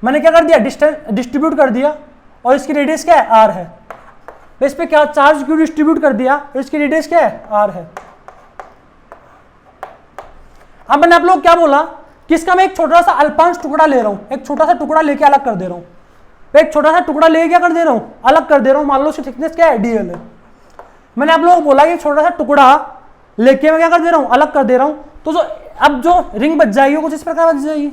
मैंने क्या कर दिया? डिस्ट्रीब्यूट कर दिया, और इसकी रेडियस क्या है? R है। इस पे क्या चार्ज Q डिस्ट्रीब्यूट कर दिया, और इसकी रेडियस क्या है? R है। अब मैंने आप लोग क्या बोला कि इसका मैं एक छोटा सा अल्पांश टुकड़ा ले रहा हूं, एक छोटा सा टुकड़ा लेके अलग कर दे रहा हूं, एक छोटा सा टुकड़ा लेके क्या कर दे रहा हूं, अलग कर दे रहा हूं। मान लो उसकी थिकनेस क्या है, डीएल है। मैंने आप लोगों को बोला कि छोटा सा टुकड़ा लेके मैं क्या कर दे रहा हूं, अलग कर दे रहा हूं। तो जो अब जो रिंग बच जाएगी वो कुछ इस प्रकार बच जाएगी।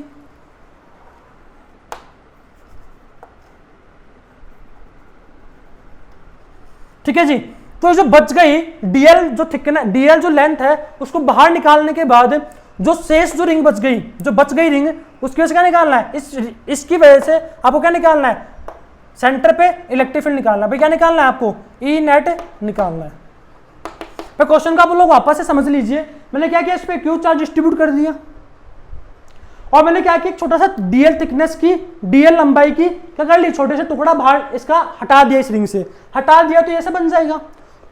ठीक है जी। तो जो बच गई डीएल जो थिकनेस, डीएल जो लेंथ है, उसको बाहर निकालने के बाद जो शेष जो रिंग बच गई, जो बच गई रिंग, उसकी वजह से क्या निकालना है, इसकी वजह से आपको क्या निकालना है, सेंटर पे इलेक्ट्रिक फील्ड निकालना है। भाई क्या निकालना है आपको, ई नेट निकालना है। भाई क्वेश्चन को आप लोग वापस से समझ लीजिए। मैंने क्या किया, इस पे क्यू चार्ज डिस्ट्रीब्यूट कर दिया और मैंने क्या किया, छोटा सा डीएल थिकनेस की, डीएल लंबाई की क्या कर ली, छोटे से टुकड़ा बाहर इसका हटा दिया, इस रिंग से हटा दिया तो ऐसे बन जाएगा।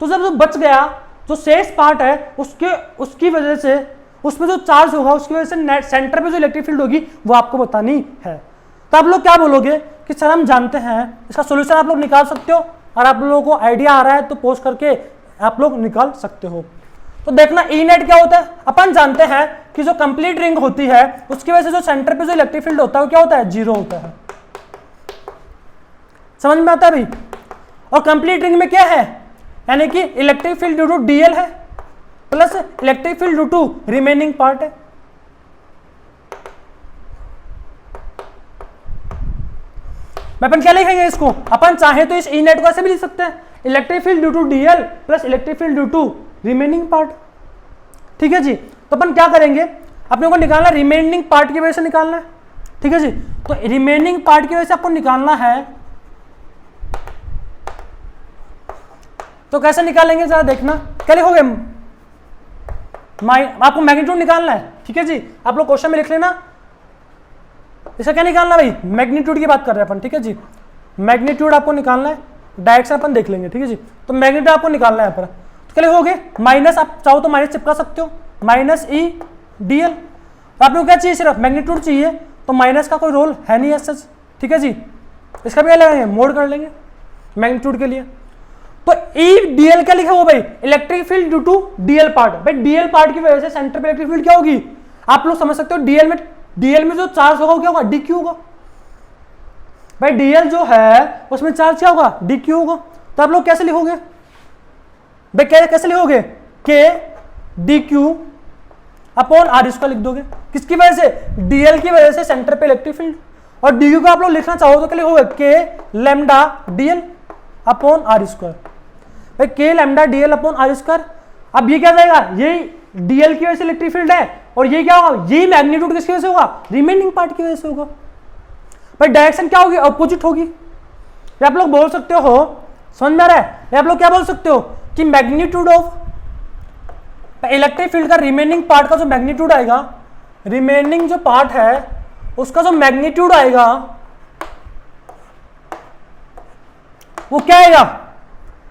तो जब जो बच गया, जो शेष पार्ट है, उसकी वजह से उसमें जो चार्ज होगा, उसकी वजह से सेंटर पे जो इलेक्ट्रिक फील्ड होगी वो आपको बतानी है। तो आप लोग क्या बोलोगे कि सर हम जानते हैं, इसका सोल्यूशन आप लोग निकाल सकते हो, और आप लोगों को आइडिया आ रहा है तो पोस्ट करके आप लोग निकाल सकते हो। तो देखना ई नेट क्या होता है, अपन जानते हैं कि जो कंप्लीट रिंग होती है उसकी वजह से जो सेंटर पे जो इलेक्ट्रिक फील्ड होता है वो क्या होता है, जीरो होता है। समझ में आता है भाई। और कंप्लीट रिंग में क्या है, यानी कि electric field due to DL है plus electric field due to remaining part है। अपन क्या लिखेंगे इसको, अपन चाहे तो इस ई नेट को ऐसे भी लिख सकते हैं, electric field due to dl plus electric field due to remaining part. ठीक है जी। तो अपन क्या करेंगे, अपने को निकालना रिमेनिंग पार्ट की वजह से निकालना है। ठीक है जी। तो रिमेनिंग पार्ट की वजह से आपको निकालना है, तो कैसे निकालेंगे जरा देखना। क्या लिखोगे, आपको मैग्नीट्यूड निकालना है। ठीक है जी। आप लोग क्वेश्चन में लिख लेना, इसका क्या निकालना भाई, मैग्नीट्यूड की बात कर रहे हैं अपन। ठीक है जी। मैग्नीट्यूड आपको निकालना है, डायरेक्शन अपन देख लेंगे। ठीक है जी। तो मैग्नीट्यूड आपको निकालना है पर, तो क्या लिखोगे, माइनस, आप चाहो तो माइनस चिपका सकते हो, माइनस ई डीएल। तो आपको क्या चाहिए, सिर्फ मैग्नीट्यूड चाहिए, तो माइनस का कोई रोल है नहीं ऐसा। ठीक है जी। इसका भी क्या लगाएंगे, मोड कर लेंगे मैग्नीट्यूड के लिए। तो ई डीएल क्या लिखा हुआ भाई, electric field due to dl part. भाई डीएल पार्ट की वजह से सेंटर पे इलेक्ट्रिक फील्ड क्या होगी, आप लोग समझ सकते हो। डीएल में जो चार्ज होगा क्या होगा, डीक्यू होगा। भाई डीएल जो है उसमें चार्ज क्या होगा, डीक्यू होगा। तो आप लोग कैसे लिखोगे भाई, कैसे लिखोगे, k D Q upon are square लिख दोगे। किसकी वजह से, डीएल की वजह से सेंटर पे इलेक्ट्रिक फील्ड। और डी क्यू को आप लोग लिखना चाहो तो क्या लिखोगे, k lambda DL upon are square. भाई k lambda DL upon are square. अब ये क्या जाएगा, यही डीएल की वजह से इलेक्ट्रिक फील्ड है, और ये क्या होगा, यही मैग्नीट्यूड किसकी वजह से होगा, रिमेनिंग पार्ट की वजह से होगा। भाई डायरेक्शन क्या होगी, अपोजिट होगी। ये आप लोग बोल सकते हो, समझ में आ रहा है, ये आप लोग क्या बोल सकते हो कि मैग्नीट्यूड ऑफ इलेक्ट्रिक फील्ड का रिमेनिंग पार्ट का जो मैग्नीट्यूड आएगा, रिमेनिंग जो पार्ट है उसका जो मैग्नीट्यूड आएगा वो क्या आएगा,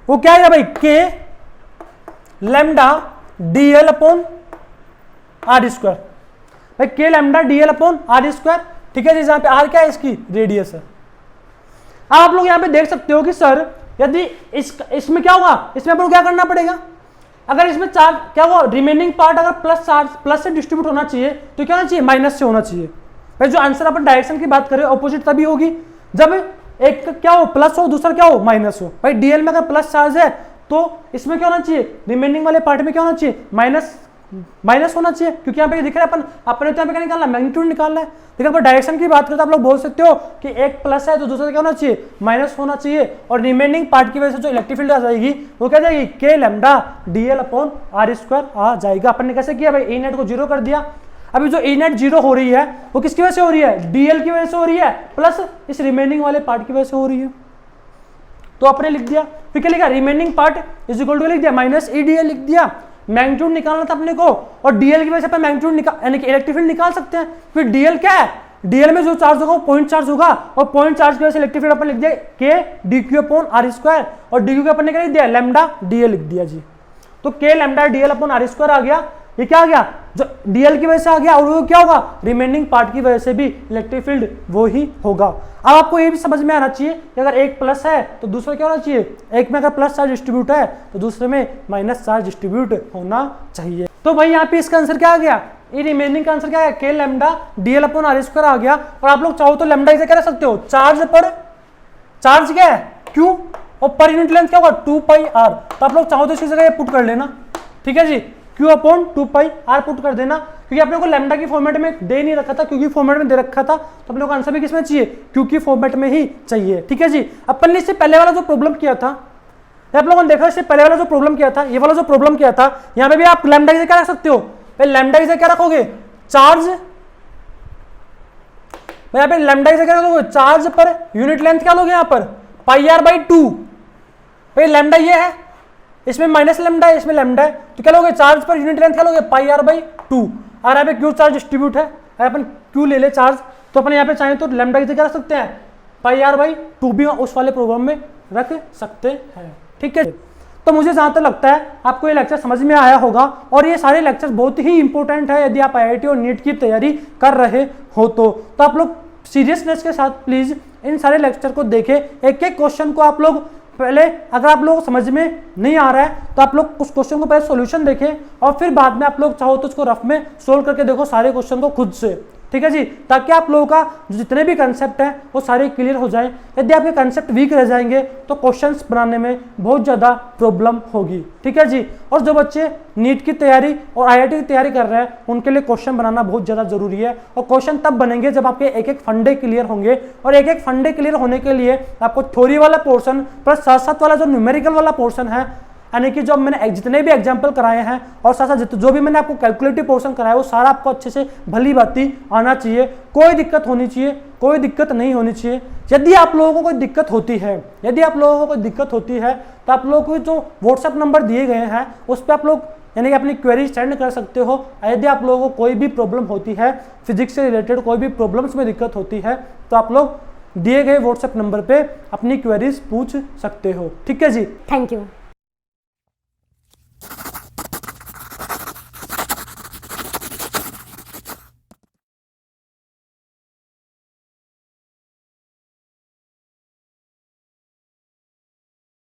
वो क्या आएगा भाई, k lambda DL upon are square. भाई k lambda DL upon are square. ठीक है जी। जहां पे आर क्या है, इसकी रेडियस है। आप लोग यहां पे देख सकते हो कि सर यदि इसमें क्या होगा, इसमें अपन को क्या करना पड़ेगा, अगर इसमें चार्ज क्या हुआ, रिमेनिंग पार्ट अगर प्लस से डिस्ट्रीब्यूट होना चाहिए तो क्या होना चाहिए, माइनस से होना चाहिए। भाई जो आंसर अपन डायरेक्शन की बात करें, ऑपोजिट तभी होगी जब एक क्या हो प्लस हो, दूसरा क्या हो माइनस हो। भाई डीएल में अगर प्लस चार्ज है तो इसमें क्या होना चाहिए, रिमेनिंग वाले पार्ट में क्या होना चाहिए, माइनस होना चाहिए, क्योंकि यहाँ पे दिख रहा है अपने तो यहाँ पे क्या निकालना है, मैग्नीट्यूड निकालना है। लेकिन अगर डायरेक्शन की बात करें तो आप लोग बोल सकते हो कि एक प्लस है तो दूसरा क्या होना चाहिए, माइनस होना चाहिए। और रिमेनिंग पार्ट की वजह से जो इलेक्ट्रिक फील्ड आ जाएगी वो क्या जाएगी, k lambda DL upon are square आ जाएगा। अपन ने कैसे किया भाई, ई नेट को जीरो कर दिया। अभी जो ई नेट जीरो हो रही है वो किसकी वजह से हो रही है, डीएल की वजह से हो रही है, प्लस इस रिमेनिंग वाले पार्ट की वजह से हो रही है। तो आपने लिख दिया, फिर क्या लिखा, remaining part is equal to लिख दिया माइनस ई डीएल लिख दिया। मैग्नीट्यूड निकालना था अपने को, और डीएल की वजह से अपन मैग्नीट्यूड यानी कि इलेक्ट्रिक फील्ड निकाल सकते हैं। फिर डीएल क्या है, डीएल में जो चार्ज होगा वो पॉइंट चार्ज होगा, और पॉइंट चार्ज की वजह से इलेक्ट्रिक फील्ड अपन लिख दिया k D Q upon are square, और डी क्यू का अपन ने क्या लिख दिया, लैम्डा डीएल लिख दिया जी। तो k lambda DL upon are square आ गया। ये क्या आ गया, जो डीएल की वजह से आ गया, और वो क्या होगा, रिमेनिंग पार्ट की वजह से भी इलेक्ट्रिक फील्ड वो ही होगा। अब आपको ये भी समझ में आना चाहिए कि अगर एक प्लस है तो दूसरा क्या होना चाहिए, एक में अगर प्लस चार्ज डिस्ट्रीब्यूट है तो दूसरे में माइनस चार्ज डिस्ट्रीब्यूट होना चाहिए। तो भाई यहाँ पे इसका आंसर क्या आ गया, ये रिमेनिंग का आंसर क्या है, k lambda DL upon are square आ गया। और आप लोग चाहो तो लैम्डा इसे क्या रख सकते हो, चार्ज पर चार्ज क्या है क्यू, और पर यूनिट लेंथ क्या होगा 2 पाई आर। तो आप लोग चाहो तो इसकी जगह पुट कर लेना, ठीक है जी, Q upon 2 pi r put कर देना, क्योंकि आपने को लैम्डा की फॉर्मेट में दे नहीं रखा था, क्योंकि फॉर्मेट में दे रखा था, तो अपने को आंसर भी किसमें चाहिए, क्यू की फॉर्मेट में ही चाहिए, ठीक है जी। अपन ने इससे पहले वाला जो प्रॉब्लम किया था, आप लोगों ने देखा इससे पहले वाला जो प्रॉब्लम किया था, ये वाला जो प्रॉब्लम किया था, यहाँ पे भी आप लैम्डा इसे क्या रख सकते हो, लैम्डा इसे क्या रखोगे, चार्ज, यहाँ पे लैम्डा इसे क्या रखोगे, चार्ज पर यूनिट लेंथ क्या लोगे यहाँ पर पाई आर बाई 2, भाई लैम्डा ये है, इसमें माइनस लैम्डा है, इसमें लैम्डा है, तो क्या लोगे, चार्ज पर यूनिट लेंथ क्या लोगे पाई आर बाई 2। और यहाँ पे क्यू चार्ज डिस्ट्रीब्यूट है, अपन क्यू ले ले चार्ज, तो अपन यहाँ पे चाहें तो लैम्डा इसे क्या रख सकते हैं, पाई आर बाई 2 भी उस वाले प्रोग्राम में रख सकते हैं, ठीक है। तो मुझे जहां तक लगता है आपको ये लेक्चर समझ में आया होगा, और ये सारे लेक्चर्स बहुत ही इंपॉर्टेंट है यदि आप आईआईटी और नीट की तैयारी कर रहे हो तो आप लोग सीरियसनेस के साथ प्लीज इन सारे लेक्चर को देखें। एक एक क्वेश्चन को आप लोग पहले, अगर आप लोग समझ में नहीं आ रहा है तो आप लोग उस क्वेश्चन को पहले सॉल्यूशन देखें, और फिर बाद में आप लोग चाहो तो उसको रफ में सोल्व करके देखो सारे क्वेश्चन को खुद से, ठीक है जी, ताकि आप लोगों का जितने भी कंसेप्ट है वो सारे क्लियर हो जाए। यदि आपके कंसेप्ट वीक रह जाएंगे तो क्वेश्चंस बनाने में बहुत ज़्यादा प्रॉब्लम होगी, ठीक है जी। और जो बच्चे नीट की तैयारी और आईआईटी की तैयारी कर रहे हैं उनके लिए क्वेश्चन बनाना बहुत ज़्यादा जरूरी है, और क्वेश्चन तब बनेंगे जब आपके एक एक फंडे क्लियर होंगे, और एक एक फंडे क्लियर होने के लिए आपको थ्योरी वाला पोर्शन प्लस साथ साथ वाला जो न्यूमेरिकल वाला पोर्शन है, यानी कि जो मैंने जितने भी एग्जाम्पल कराए हैं और साथ साथ जो भी मैंने आपको कैलकुलेटिव पोर्शन कराया वो सारा आपको अच्छे से भली भांति आना चाहिए, कोई दिक्कत होनी चाहिए, कोई दिक्कत नहीं होनी चाहिए। यदि आप लोगों को कोई दिक्कत होती है, यदि आप लोगों को कोई दिक्कत होती है तो आप लोगों को जो व्हाट्सएप नंबर दिए गए हैं उस पर आप लोग यानी कि अपनी क्वेरी सेंड कर सकते हो। यदि आप लोगों को कोई भी प्रॉब्लम होती है, फिजिक्स से रिलेटेड कोई भी प्रॉब्लम्स में दिक्कत होती है, तो आप लोग दिए गए व्हाट्सएप नंबर पे अपनी क्वेरीज पूछ सकते हो, ठीक है जी। Thank you.